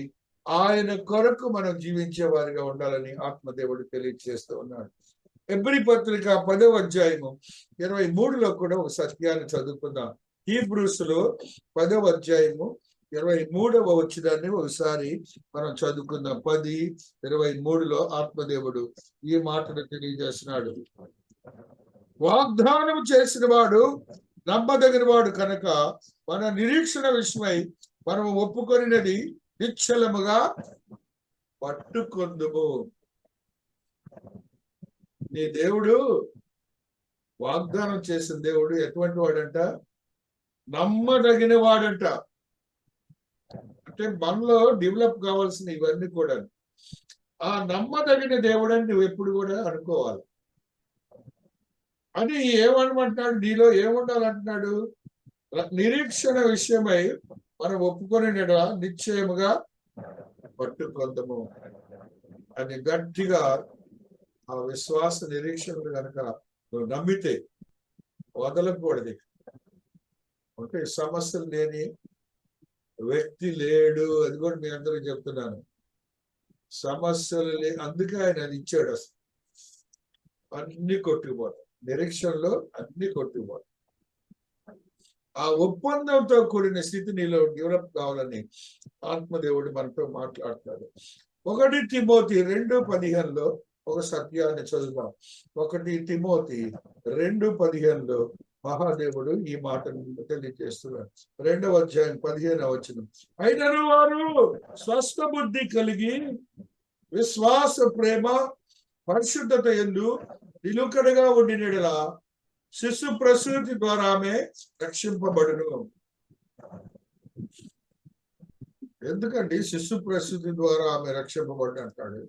ఆయన కొరకు మనం జీవించే వారిగా ఉండాలని ఆత్మదేవుడు తెలియజేస్తూ ఉన్నాడు. హెబ్రీ పత్రిక 10వ అధ్యాయము 23లో కూడా ఒక సత్యాన్ని చదువుకుందాం. హీబ్రూస్ లో 10వ అధ్యాయము 23వ వచనాన్ని ఒకసారి మనం చదువుకుందాం. 10:23లో ఆత్మదేవుడు ఈ మాటను తెలియజేస్తున్నాడు. వాగ్దానం చేసిన వాడు నమ్మదగిన వాడు కనుక మన నిరీక్షణ విషయమై మనము ఒప్పుకొనినది నిశ్చలముగా పట్టుకొందుము. నీ దేవుడు వాగ్దానం చేసిన దేవుడు ఎటువంటి వాడంట? నమ్మదగిన వాడంట. అంటే మనలో డెవలప్ కావాల్సిన ఇవన్నీ కూడా ఆ నమ్మదగిన దేవుడు అని నువ్వు ఎప్పుడు కూడా అనుకోవాలి. అని ఏమనమంటున్నాడు? నీలో ఏముండాలంటున్నాడు? నిరీక్షణ విషయమై మనం ఒప్పుకొని నిశ్చయముగా పట్టుకొందము అని గట్టిగా ఆ విశ్వాస నిరీక్షణలు కనుక నువ్వు నమ్మితే వదలకూడదు. అంటే సమస్యలు లేని వ్యక్తి లేడు, అది కూడా మీ అందరికి చెప్తున్నాను. సమస్యలు అందుకే ఆయన అది ఇచ్చాడు. అసలు అన్ని కొట్టుకుపోతాయి, నిరీక్షణలో అన్ని కొట్టుకుపోతాయి. ఆ ఒప్పందంతో కూడిన స్థితి నీలో డెవలప్ కావాలని ఆత్మదేవుడు మనతో మాట్లాడతాడు. 1 తిమోతి 2:15లో ఒక సత్యాన్ని చదువుతాం. 1 తిమోతి 2:15లో మహాదేవుడు ఈ మాటను తెలియజేస్తున్నాడు. 2వ అధ్యాయం 15వ వచనం. అయినను వారు స్వస్థ బుద్ధి కలిగి విశ్వాస, ప్రేమ, పరిశుద్ధత యందు నిలుకడగా ఉండినెడల శిశు ప్రసూతి ద్వారా ఆమె రక్షింపబడును. ఎందుకండి శిశు ప్రసూతి ద్వారా ఆమె రక్షింపబడు అంటాడు?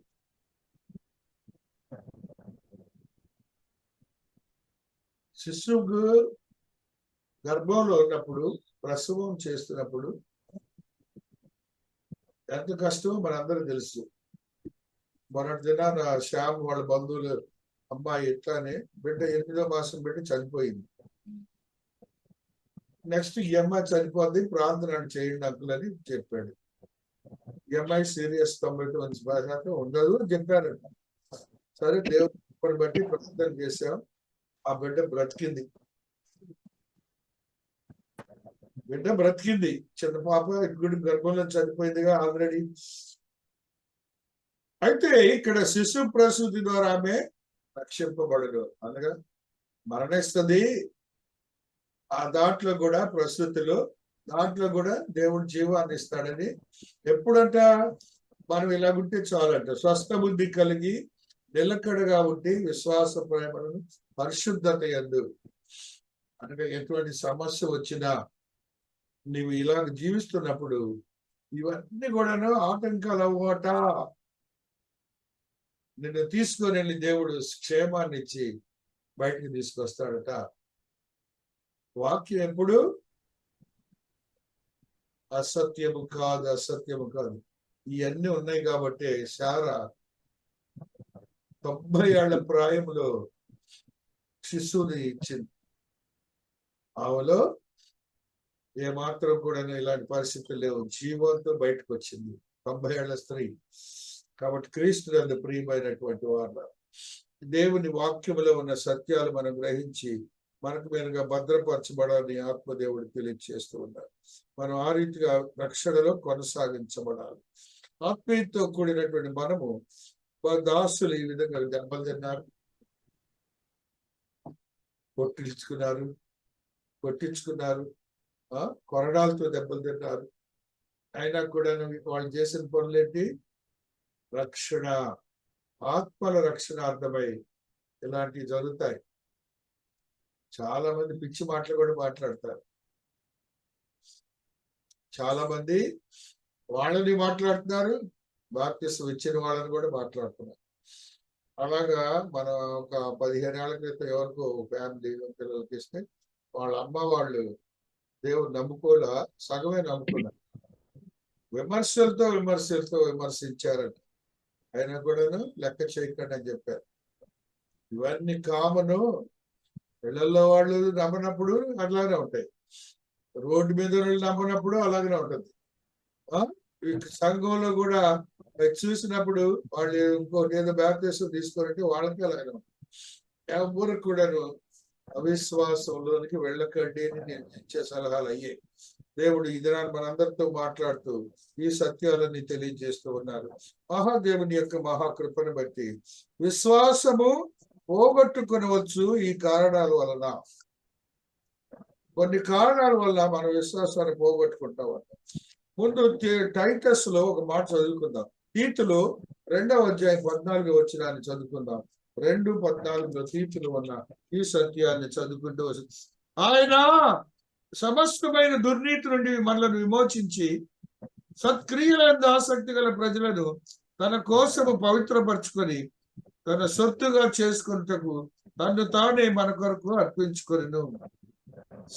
శిశువుకు గర్భంలో ఉన్నప్పుడు, ప్రసవం చేస్తున్నప్పుడు ఎంత కష్టమో మనందరూ తెలుసు. మొన్నటి దినాన శ్యామ్ వాళ్ళ బంధువులు అమ్మాయి ఇట్లానే బిడ్డ 8వ మాసం బిడ్డ చనిపోయింది. నెక్స్ట్ ఈ అమ్మాయి చనిపోద్ది, ప్రార్థన చేయండి అంకుల్ అని చెప్పాడు. ఈ అమ్మాయి సీరియస్ 99% ఉండదు అని చెప్పారు. సరే దేవుని బట్టి ప్రార్థన చేశాం, ఆ బిడ్డ బ్రతికింది. చిన్న పాప ఇప్పుడు గర్భంలో చనిపోయిందిగా ఆల్రెడీ. అయితే ఇక్కడ శిశు ప్రసూతి ద్వారా ఆమె రక్షింపబడదు, అనగా మరణిస్తుంది. ఆ దాంట్లో కూడా ప్రసూతిలో దాంట్లో కూడా దేవుడు జీవాన్ని ఇస్తాడని. ఎప్పుడంట మనం ఇలాగుంటే చాలంట, స్వస్థ బుద్ధి కలిగి నిలకడగా ఉండి విశ్వాస ప్రేమలను పరిశుద్ధత యందు, అనగా ఎటువంటి సమస్య వచ్చినా నీవు ఇలాగ జీవిస్తున్నప్పుడు ఇవన్నీ కూడాను ఆటంకాలు అవ్వట. నిన్ను తీసుకొని వెళ్ళి దేవుడు క్షేమాన్ని ఇచ్చి బయటికి తీసుకొస్తాడట. వాక్యం ఎప్పుడు అసత్యము కాదు. ఇవన్నీ ఉన్నాయి కాబట్టి శారా 90 ఏళ్ల ప్రాయంలో శిశువుని ఇచ్చింది. ఆమెలో ఏమాత్రం కూడా ఇలాంటి పరిస్థితులు లేవు, జీవంతో బయటకు వచ్చింది 90 ఏళ్ల స్త్రీ. కాబట్టి క్రీస్తు నందు ప్రియమైనటువంటి వారు, దేవుని వాక్యములో ఉన్న సత్యాలు మనం గ్రహించి మనకు మీరుగా భద్రపరచబడాలని ఆత్మదేవుడు తెలియజేస్తూ ఉన్నారు. మనం ఆ రీతిగా రక్షణలో కొనసాగించబడాలి. ఆత్మీయతో కూడినటువంటి మనము దాసులు ఈ విధంగా దెబ్బలు తిన్నారు, కొట్టించుకున్నారు, కొరడాలతో దెబ్బలు తిన్నారు. అయినా కూడా వాళ్ళు చేసిన పనులేంటి? రక్షణ, ఆత్మల రక్షణార్థమై ఇలాంటివి జరుగుతాయి. చాలా మంది పిచ్చి మాటలు కూడా మాట్లాడతారు. చాలా మంది వాళ్ళని మాట్లాడుతున్నారు, బాప్తిసం ఇచ్చిన వాళ్ళని కూడా మాట్లాడుతున్నారు. అలాగా మన ఒక 15 ఏళ్ల క్రితం ఎవరికో ఫ్యామిలీ పిల్లలకి ఇస్తే వాళ్ళ అమ్మ వాళ్ళు దేవుడు నమ్ముకోలా, సగమే నమ్ముకున్నారు. విమర్శలతో విమర్శించారట. అయినా కూడాను లెక్క చేయకండి అని చెప్పారు. ఇవన్నీ కామను. ఇళ్లలో వాళ్ళు నమ్మనప్పుడు అట్లాగే ఉంటాయి, రోడ్డు మీద నమ్మనప్పుడు అలాగనే ఉంటుంది. సంఘంలో కూడా చూసినప్పుడు వాళ్ళు ఇంకోటి ఏదో బాప్తిసం తీసుకోవాలంటే వాళ్ళకి అలాగే ఉంటుంది. ఎవరు కూడాను అవిశ్వాసంలోనికి వెళ్ళకండి అని నేను ఇచ్చే సలహాలు అయ్యే. దేవుడు ఈ దినాన్ని మనందరితో మాట్లాడుతూ ఈ సత్యాలన్నీ తెలియజేస్తూ ఉన్నారు. మహాదేవుని యొక్క మహాకృపను బట్టి విశ్వాసము పోగొట్టుకొనవచ్చు. ఈ కారణాల వలన, కొన్ని కారణాల వల్ల మన విశ్వాసాన్ని పోగొట్టుకుంటాం. ముందు టైటస్ లో ఒక మాట చదువుకుందాం. తీతులు 2వ అధ్యాయం 14 వచనాన్ని చదువుకుందాం. 2:14 తీతులు ఉన్న ఈ సత్యాన్ని చదువుకుంటూ ఆయన సమస్తమైన దుర్నీతి నుండి మనలను విమోచించి సత్క్రియలందు ఆసక్తి గల ప్రజలను తన కోసము పవిత్రపరచుకొని తన సొత్తుగా చేసుకున్నటకు తను తానే మన కొరకు అర్పించుకొనెను.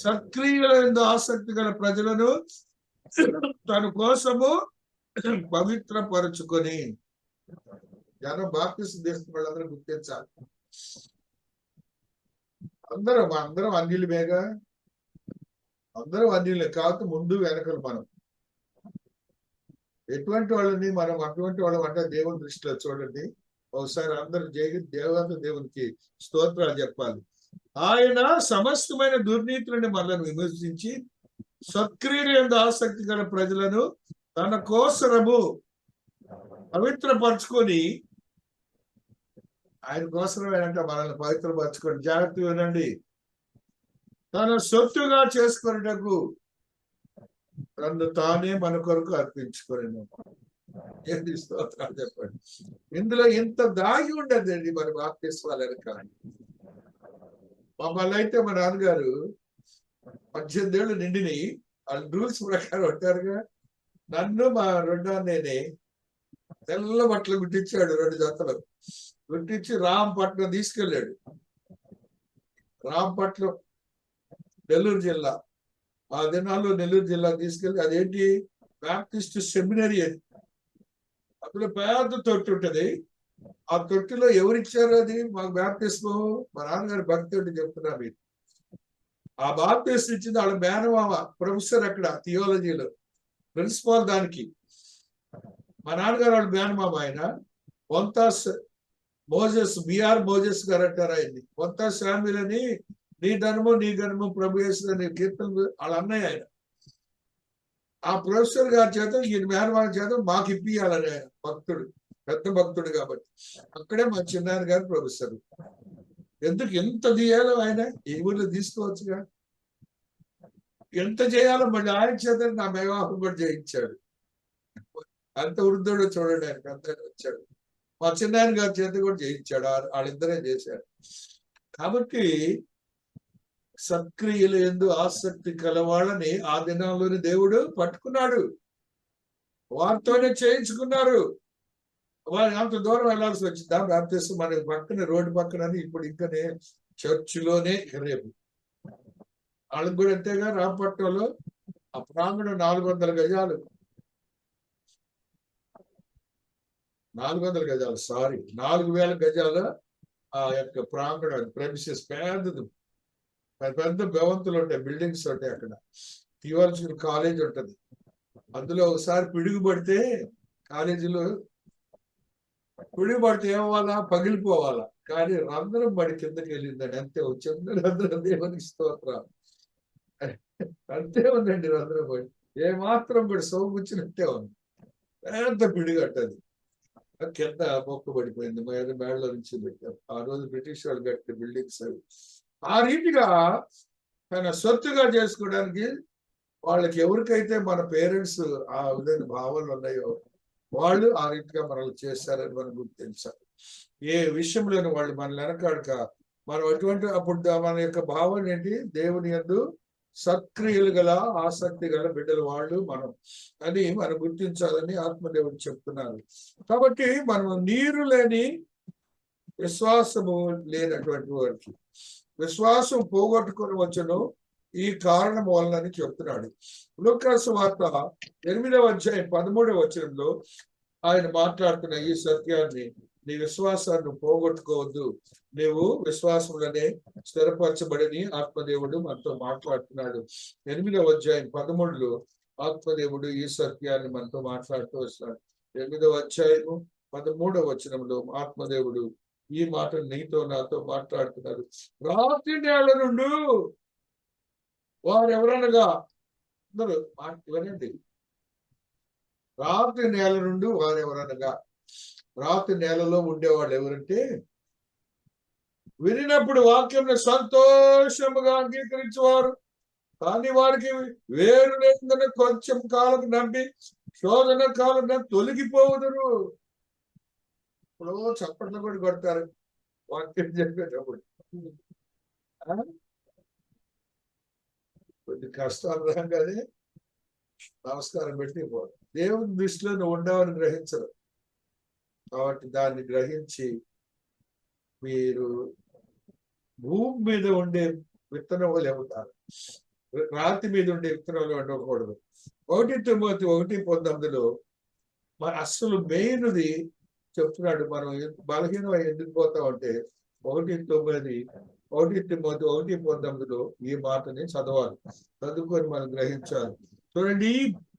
సత్క్రియలందు ఆసక్తి గల ప్రజలను తన కోసము పవిత్రపరచుకొని. జనం బాప్తిసం తీసుకున్న వాళ్ళందరూ గుర్తించాలి. అందరం అన్యులమేగా, అందరం అన్యులే కాదు. ముందు వెనకలు మనం ఎటువంటి వాళ్ళని మనం అటువంటి వాళ్ళం అంటే దేవుని దృష్టిలో చూడండి. ఒకసారి అందరూ దేవునికి స్తోత్రాలు చెప్పాలి. ఆయన సమస్తమైన దుర్నీతులని మనల్ని విమర్శించి సత్క్రియలందు ఆసక్తి గల ప్రజలను తన కోసరము పవిత్రపరచుకొని, ఆయన కోసరం ఏంటంటే మనల్ని పవిత్రపరచుకొని, జాగ్రత్త వినండి, తన సొత్తుగా చేసుకునేటకు తను తానే మన కొరకు అర్పించుకోలేను. ఏంటి స్తోత్రాలు చెప్పండి. ఇందులో ఎంత దాగి ఉండదండి మన బాప్తిస్మాలని. కానీ మమ్మల్ని అయితే మా నాన్నగారు 18 ఏళ్ళు నిండిని వాళ్ళ రూల్స్ ప్రకారం ఉంటారుగా. నన్ను మా రెండో అన్నయ్యని తెల్ల బట్టలు గుట్టించాడు, 2 జతలు గుట్టించి రాంపట్నం తీసుకెళ్ళాడు. రాంపట్నం, నెల్లూరు జిల్లా. ఆ దినాల్లో నెల్లూరు జిల్లా తీసుకెళ్ళి అదేంటి బ్యాప్టిస్ట్ సెమినరీ అని, అందులో పెద్ద తొట్టి ఉంటది. ఆ తొట్టిలో ఎవరిచ్చారు అది మాకు బ్యాప్టిస్మం? మా నాన్నగారి భక్తుడు చెప్తున్నా మీరు. ఆ బాప్టిస్ట్ ఇచ్చింది వాళ్ళ మేనమామ ప్రొఫెసర్ అక్కడ థియాలజీలో, ప్రిన్సిపాల్ దానికి. మా నాన్నగారు వాళ్ళ మేనమామ ఆయన. వంతాస్ మోజెస్, బిఆర్ మోజెస్ గారు అంటారు ఆయన్ని. వంతాస్ శామ్యుల్ అని నీ ఘనము ప్రభు యేసు కీర్తనలు వాళ్ళ అన్నయ్య ఆయన. ఆ ప్రొఫెసర్ గారి చేత ఈయన మేనమామ చేత మాకు ఇప్పియాలని ఆయన భక్తుడు, పెద్ద భక్తుడు కాబట్టి. అక్కడే మా చిన్నాయన గారు ప్రొఫెసర్. ఎందుకు ఎంత తీయాలో ఆయన ఈ ఊళ్ళో తీసుకోవచ్చుగా. ఎంత చేయాలో మళ్ళీ ఆయన చేత నా వివాహం కూడా చేయించాడు. అంత వృద్ధుడు చూడండి, ఆయనకు అంత వచ్చాడు. మా చిన్నాయన గారి చేత కూడా చేయించాడు, వాళ్ళిద్దరే చేశాడు. కాబట్టి సత్క్రియలు ఎందు ఆసక్తి కలవాళ్ళని ఆ దినాల్లోని దేవుడు పట్టుకున్నాడు, వారితోనే చేయించుకున్నారు. వారికి అంత దూరం వెళ్లాల్సి వచ్చిందా బాప్తిసం? మన పక్కన రోడ్డు పక్కన, ఇప్పుడు ఇంకనే చర్చిలోనే రేపు వాళ్ళకి కూడా అంతేగా. రాంపట్నంలో ఆ ప్రాంగణం 400 గజాలు, 400 గజాలు, సారీ 4000 గజాల ఆ యొక్క ప్రాంగణం, ప్రెమిసెస్ పెద్దది. పెద్ద భవంతులు ఉంటాయి, బిల్డింగ్స్ ఉంటాయి. అక్కడ థియాలజికల్ కాలేజ్ ఉంటది. అందులో ఒకసారి పిడుగుపడితే కాలేజీలో పిడుగుపడితే ఏమవ్వాలా? పగిలిపోవాలా. కానీ రంధ్రం పడి కిందకి వెళ్ళిందండి, అంతే. వచ్చింది రంధ్రం, దేవునికి స్తోత్రం. అంతే ఉందండి రంధ్రం పడి, ఏమాత్రం కూడా సోగుచ్చినట్టే ఉంది. పెద్ద పిడుగట్టది, కింద మొక్క పడిపోయింది, మేడలో నుంచి పెట్టారు. ఆ రోజు బ్రిటిష్ వాళ్ళు కట్టిన బిల్డింగ్స్ అవి. ఆ రీతిగా తన సొత్తుగా చేసుకోవడానికి వాళ్ళకి ఎవరికైతే మన పేరెంట్స్ ఆ విధంగా భావనలు ఉన్నాయో వాళ్ళు ఆ రీతిగా మనల్ని చేశారని మనకు గుర్తించాలి. ఏ విషయంలోనూ వాళ్ళు మన వెనకాడక మనం అటువంటి అప్పుడు మన యొక్క భావన ఏంటి? దేవుని యందు సత్క్రియలు గల ఆసక్తి గల బిడ్డలు వాళ్ళు మనం అని మనం గుర్తించాలని ఆత్మదేవుడు చెప్తున్నారు. కాబట్టి మనం నీరు లేని విశ్వాసము లేనటువంటి వారికి విశ్వాసం పోగొట్టుకుని వచ్చను ఈ కారణం వలనని చెప్తున్నాడు. లూకాసు వార్త 8వ అధ్యాయం 13వ వచనంలో ఆయన మాట్లాడుతున్న ఈ సత్యాన్ని, నీ విశ్వాసాన్ని పోగొట్టుకోవద్దు, నీవు విశ్వాసంలోనే స్థిరపరచబడని ఆత్మదేవుడు మనతో మాట్లాడుతున్నాడు. 8వ అధ్యాయం 13లో ఆత్మదేవుడు ఈ సత్యాన్ని మనతో మాట్లాడుతూ వస్తున్నాడు. 8వ అధ్యాయము 13వ వచనంలో ఆత్మదేవుడు ఈ మాట నీతో నాతో మాట్లాడుతున్నారు. రాత్రి నేల నుండి వారు ఎవరనగా, అందరూ వినండి, రాత్రి నేల నుండి వారు ఎవరనగా, రాత్రి నేలలో ఉండేవాళ్ళు ఎవరంటే వినినప్పుడు వాక్యం సంతోషముగా అంగీకరించేవారు, కానీ వారికి వేరు లేదని కొంచెం కాలం నమ్మి శోధన కాలం తొలగిపోవుదురు. ఇప్పుడు చప్పట్లు కూడా కొడతారు వాక్యం చెప్పేటప్పుడు. కొద్ది కష్టాలు రాగానే నమస్కారం పెట్టి పోదు. దేవుని దృష్టిలో నువ్వు ఉండవని గ్రహించరు. కాబట్టి దాన్ని గ్రహించి మీరు భూమి మీద ఉండే విత్తనాలు ఏమవుతారు, రాతి మీద ఉండే విత్తనాలు ఉండకూడదు. 1 తిమోతి 1:19 మన అసలు మెయిన్ది చెప్తున్నాడు. మనం బలహీనం ఎందుకు పోతామంటే 1 తిమోతి 1:19 ఈ మాటని చదవాలి, చదువుకొని మనం గ్రహించాలి. చూడండి,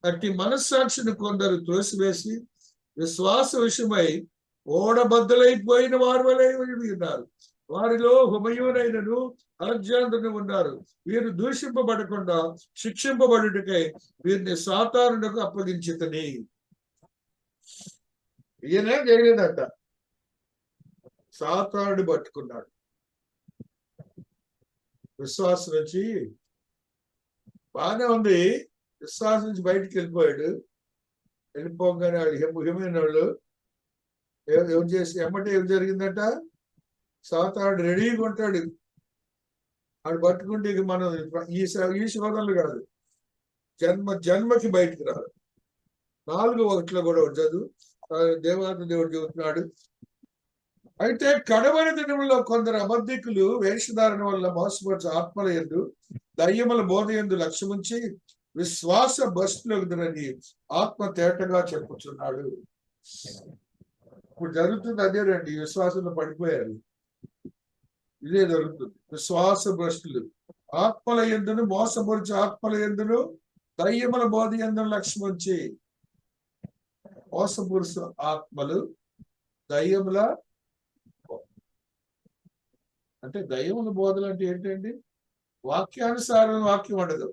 అట్టి మనస్సాక్షిని కొందరు త్రోసివేసి విశ్వాస విషయమై ఓడబద్దలైపోయిన వారి వలె ఉన్నారు. వారిలో హుమయూనైనను అలెగ్జాండర్ను ఉన్నారు. వీరు దూషింపబడకుండా శిక్షింపబడుటకై వీరిని సాతానునకు అప్పగించితని. ఈయన చేయలేదట, సాతానుడు పట్టుకున్నాడు. విశ్వాసం నుంచి బాగానే ఉంది, విశ్వాసం నుంచి బయటికి వెళ్ళిపోగానే వాళ్ళు ముఖ్యమైన వాళ్ళు ఎవరు చేసి ఎమ్మటే ఏం జరిగిందట, సాతానుడు రెడీగా ఉంటాడు. వాడు పట్టుకుంటే ఇక మనం ఈ శోధనలు కాదు, జన్మకి బయటికి రాదు. 4:1 కూడా చదువు. దేవుడు చెబుతున్నాడు, అయితే కడవరి దినములో కొందరు అబద్ధికులు వేషధారణ వల్ల మోసపరచు ఆత్మల యందు దయ్యముల బోధ యందు లక్ష్యముంచి విశ్వాస భ్రష్టులగుదురని ఆత్మ తేటగా చెప్పుచున్నాడు. ఇప్పుడు జరుగుతుంది అదేనండి, విశ్వాసంలో పడిపోయారు. ఇదే జరుగుతుంది. విశ్వాస భ్రష్టులు ఆత్మల యందును మోసపరచు ఆత్మల యందును దయ్యముల బోధ యందు లక్ష్యముంచి. మోసపురుషు ఆత్మలు, దయ్యముల అంటే దయ్యముల బోధలు అంటే ఏంటండి? వాక్యానుసారం వాక్యం ఉండదు.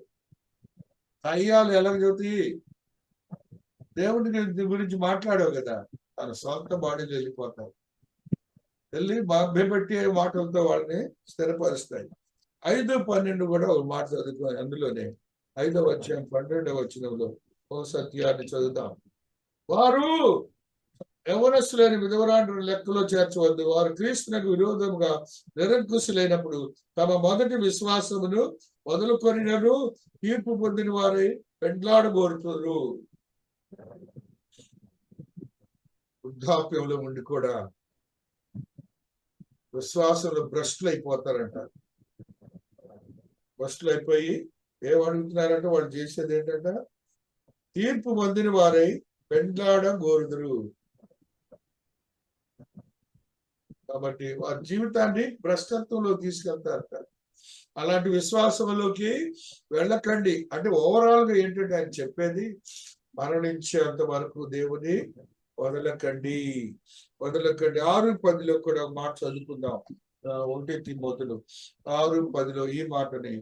దయ్యాలు ఎలా చెబుతాయి? దేవుడి గురించి మాట్లాడావు కదా, తన సొంత బాడీలో వెళ్ళిపోతారు, వెళ్ళి భయపెట్టే మాటలతో వాళ్ళని స్థిరపరుస్తాయి. 5:12 కూడా ఒక మాట చదువుకోవాలి. అందులోనే 5వ అధ్యాయం 12వ వచనంలో ఓ సత్యాన్ని చదువుతాం. వారు యవనస్తులైన విధవరాండ్రుల లెక్కలో చేర్చవద్దు. వారు క్రీస్తునకు విరోధముగా నిరంకుశులైనప్పుడు తమ మొదటి విశ్వాసమును వదులుకొనినను తీర్పు పొందిన వారి పెండ్లాడగోరుతున్నారు. వృద్ధాప్యంలో ఉండి కూడా విశ్వాసంలో భ్రష్టులు అయిపోతారంట. భ్రష్టులు అయిపోయి ఏమడుగుతున్నారంటే వాళ్ళు చేసేది ఏంటంటే తీర్పు పొందిన వారై పెండ్లాడ గోరుదురు. కాబట్టి వారి జీవితాన్ని భ్రష్టత్వంలో తీసుకెళ్తారట. అలాంటి విశ్వాసంలోకి వెళ్ళకండి. అంటే ఓవరాల్ గా ఏంటంటే ఆయన చెప్పేది, మరణించేంత వరకు దేవుని వదలకండి. 6:10 కూడా మాట చదువుకుందాం. 1 తిమోతిలో 6:10 ఈ మాటని,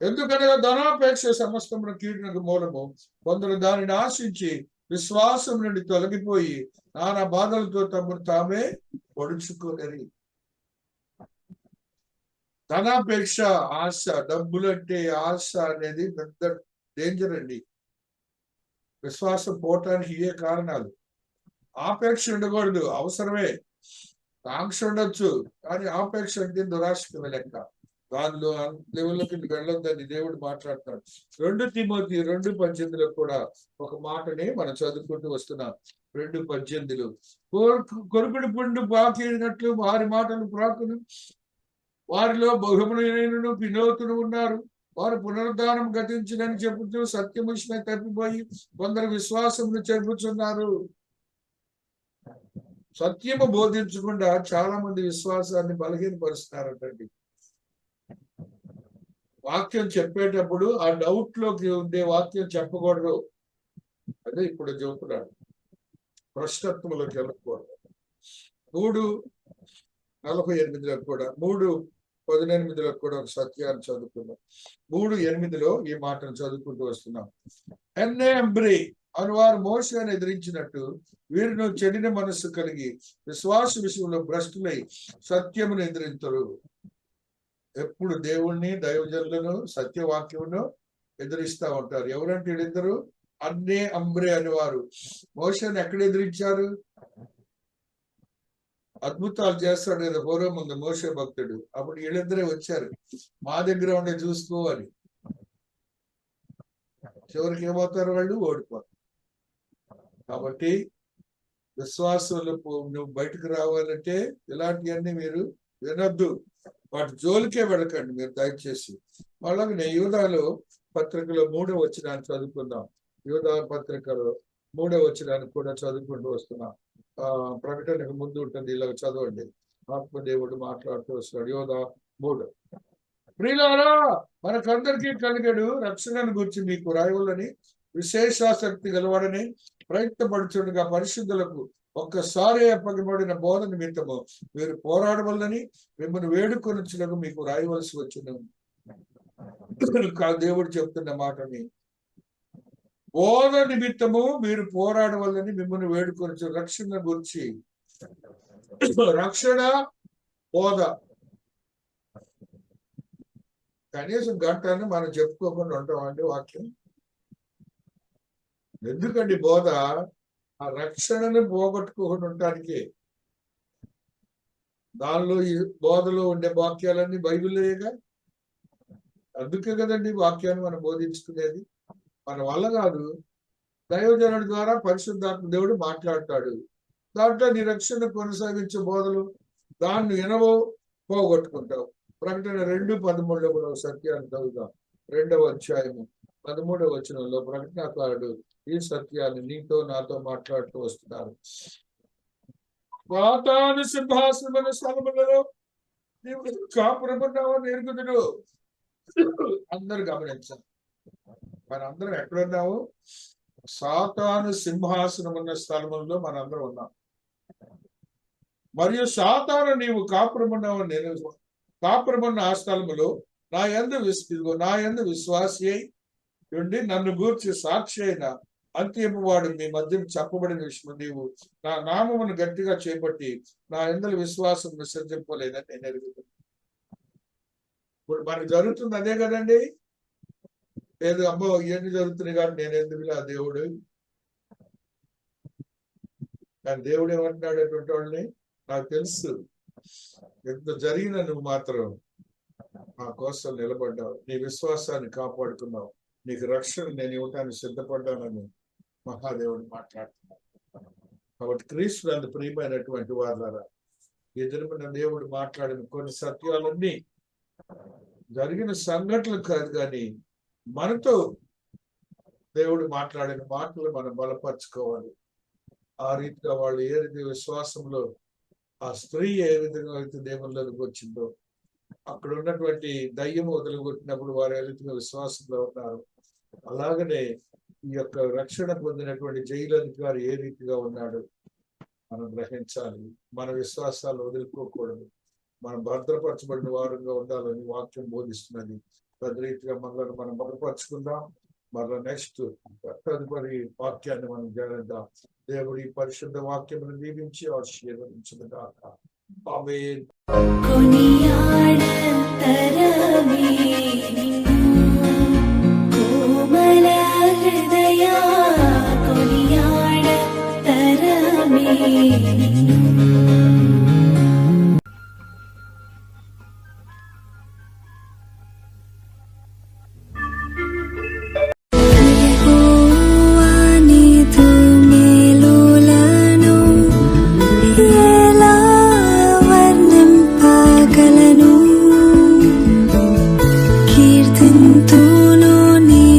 ఎందుకనగా ధనాపేక్ష సమస్తమున కీడునకు మూలము, కొందరు దానిని ఆశించి విశ్వాసం నుండి తొలగిపోయి నానా బాధలతో తమను తామే పొడుచుకోలేరు. ధనాపేక్ష, ఆశ, డబ్బులంటే ఆశ అనేది పెద్ద డేంజర్ అండి. విశ్వాసం పోవటానికి ఏ కారణాలు? ఆపేక్ష ఉండకూడదు, అవసరమే. ఆంక్ష ఉండొచ్చు, కానీ ఆపేక్ష అంటే దురాశకమే లెక్క. దానిలో లెవెల్లోకి వెళ్ళొద్దని దేవుడు మాట్లాడతాడు. 2 తిమోతి 2:18 కూడా ఒక మాటని మనం చదువుకుంటూ వస్తున్నాం. 2:18 కొరుకుడు పుండు పాకేసినట్లు వారి మాటలు ప్రాకులు, వారిలో బహుములైనను వినోతులు ఉన్నారు. వారు పునరుద్ధానం గతించిందని చెబుతూ సత్యముష్మై తప్పిపోయి కొందరు విశ్వాసమును చెప్పుచున్నారు. సత్యము బోధించకుండా చాలా మంది విశ్వాసాన్ని బలహీనపరుస్తున్నారంటండి. వాక్యం చెప్పేటప్పుడు ఆ డౌట్ లోకి ఉండే వాక్యం చెప్పకూడదు. అదే ఇప్పుడు చెబుతున్నాడు. భ్రష్టత్వంలోకి వెళ్ళకూడదు. 3:48 కూడా 3:18 కూడా ఒక సత్యాన్ని చదువుకున్నాం. 3:8 ఈ మాటను చదువుకుంటూ వస్తున్నాం. ఎన్నేంబ్రి అని వారు మోషేను ఎదిరించినట్టు వీరిను చెడిన మనస్సు కలిగి విశ్వాస విషయంలో భ్రష్టులై సత్యమును ఎదిరించరు. ఎప్పుడు దేవుణ్ణి, దైవజనులను, సత్యవాక్యమును ఎదిరిస్తా ఉంటారు. ఎవరంటే వీళ్ళిద్దరు అన్నే అంబ్రే అనేవారు మోషేను ఎక్కడ ఎదిరించారు? అద్భుతాలు చేస్తాడు కదా పూర్వం ముందు మోషే భక్తుడు. అప్పుడు వీళ్ళిద్దరే వచ్చారు, మా దగ్గర ఉండే చూసుకోవాలి. చివరికి ఏమవుతారు? వాళ్ళు ఓడిపోతారు. కాబట్టి విశ్వాసంలో నువ్వు బయటకు రావాలంటే ఇలాంటివన్నీ మీరు వినొద్దు, వాటి జోలికే వెళ్ళకండి మీరు దయచేసి. అలాగే యూదాలో పత్రికలో 3వ వచనాన్ని చదువుకుందాం. యూదా పత్రికలో 3వ వచనాన్ని కూడా చదువుకుంటూ వస్తున్నాం. ప్రకటనకు ముందు ఉంటుంది, ఇలా చదవండి. ఆత్మదేవుడు మాట్లాడుతూ వస్తున్నాడు. యోధా 3. ప్రియులారా, మనకందరికీ కలిగాడు రక్షణను గురించి మీకు రాయవలని విశేషాసక్తి గలవాడని ప్రయత్నపడుచుండగా పరిశుద్ధులకు ఒక్కసారి అప్పగింపబడిన బోధ నిమిత్తము మీరు పోరాడవల్లని మిమ్మల్ని వేడుకొనిచ్చులకు మీకు రాయవలసి వచ్చిన దేవుడు చెప్తున్న మాటని. బోధ నిమిత్తము మీరు పోరాడవల్లని మిమ్మల్ని వేడుకొనిచ్చు. రక్షణ గురించి, రక్షణ బోధ కనీసం గంటని మనం చెప్పుకోకుండా ఉంటామండి వాక్యం. ఎందుకండి బోధ? ఆ రక్షణను పోగొట్టుకోకుండా ఉండటానికి. దానిలో ఈ బోధలో ఉండే వాక్యాలన్నీ బైబిల్లోగా. అందుకే కదండి వాక్యాన్ని మనం బోధించుకునేది. మన వల్ల కాదు, దైవజనుడి ద్వారా పరిశుద్ధాత్మ దేవుడు మాట్లాడతాడు. దాంట్లో నీ రక్షణ కొనసాగించే బోధలు దాన్ని వినవో పోగొట్టుకుంటావు. ప్రకటన 2:13 కూడా సత్యాన్ని చదువుతాం. 2వ అధ్యాయము 13వ వచనంలో ప్రకటనకారుడు ఈ సత్యాన్ని నీతో నాతో మాట్లాడుతూ వస్తున్నారు. సాతాను సింహాసనమైన స్థలములలో నీవు కాపురమున్నావో నేర్గుదుడు. అందరు గమనించాలి, మనందరం ఎక్కడున్నాము? సాతాను సింహాసనం ఉన్న స్థలములో మనందరం ఉన్నాం. మరియు సాతాను నీవు కాపురమున్నావు నేను కాపురమున్న ఆ స్థలములో నా యందు విశ్వాసి అయి ఉండి నన్ను గూర్చి సాక్షి అయిన అంత్యపు వాడు మీ మధ్య చెప్పబడిన విషయం నీవు నా నామమును గట్టిగా చేపట్టి నా యందు విశ్వాసం విసర్జింపలేదని నేను ఎరుగుతాను. ఇప్పుడు మనకు జరుగుతుంది అదే కదండి. లేదు అమ్మో ఇవన్నీ జరుగుతున్నాయి కానీ నేను ఎందుకు ఆ దేవుడు, కానీ దేవుడు ఏమంటున్నాడు అటువంటి వాళ్ళని, నాకు తెలుసు ఎంత జరిగిన నువ్వు మాత్రం నా కోసం నిలబడ్డావు, నీ విశ్వాసాన్ని కాపాడుకున్నావు, నీకు రక్షణ నేను ఇవ్వటానికి సిద్ధపడ్డానని మహాదేవుడు మాట్లాడుతున్నాడు. కాబట్టి క్రీస్తు అంత ప్రియమైనటువంటి వారులారా, ఈ దినమున దేవుడు మాట్లాడిన కొన్ని సత్యాలన్నీ జరిగిన సంఘటనలు కాదు, కానీ మనతో దేవుడు మాట్లాడిన మాటలు మనం బలపరచుకోవాలి. ఆ రీతిగా వాళ్ళు ఏ రీతి విశ్వాసంలో ఆ స్త్రీ ఏ విధంగా అయితే దేవుళ్ళకి వచ్చిందో, అక్కడ ఉన్నటువంటి దయ్యం వదిలిగొట్టినప్పుడు వారు ఏ రీతిగా విశ్వాసంలో ఉన్నారు, అలాగనే ఈ యొక్క రక్షణ పొందినటువంటి జైలు అధికారి ఏ రీతిగా ఉన్నాడు మనం గ్రహించాలి. మన విశ్వాసాలు వదులుకోకూడదు, మనం భద్రపరచబడిన వారంగా ఉండాలని వాక్యం బోధిస్తున్నది. తదరీతిగా మనల్ని మనం బలపరుచుకుందాం. మరలా నెక్స్ట్ తదుపరి వాక్యాన్ని మనం ధ్యానిద్దాం. దేవుడి పరిశుద్ధ వాక్యం దీవించి ఆశీర్వదించుగాక. ఆమేన్.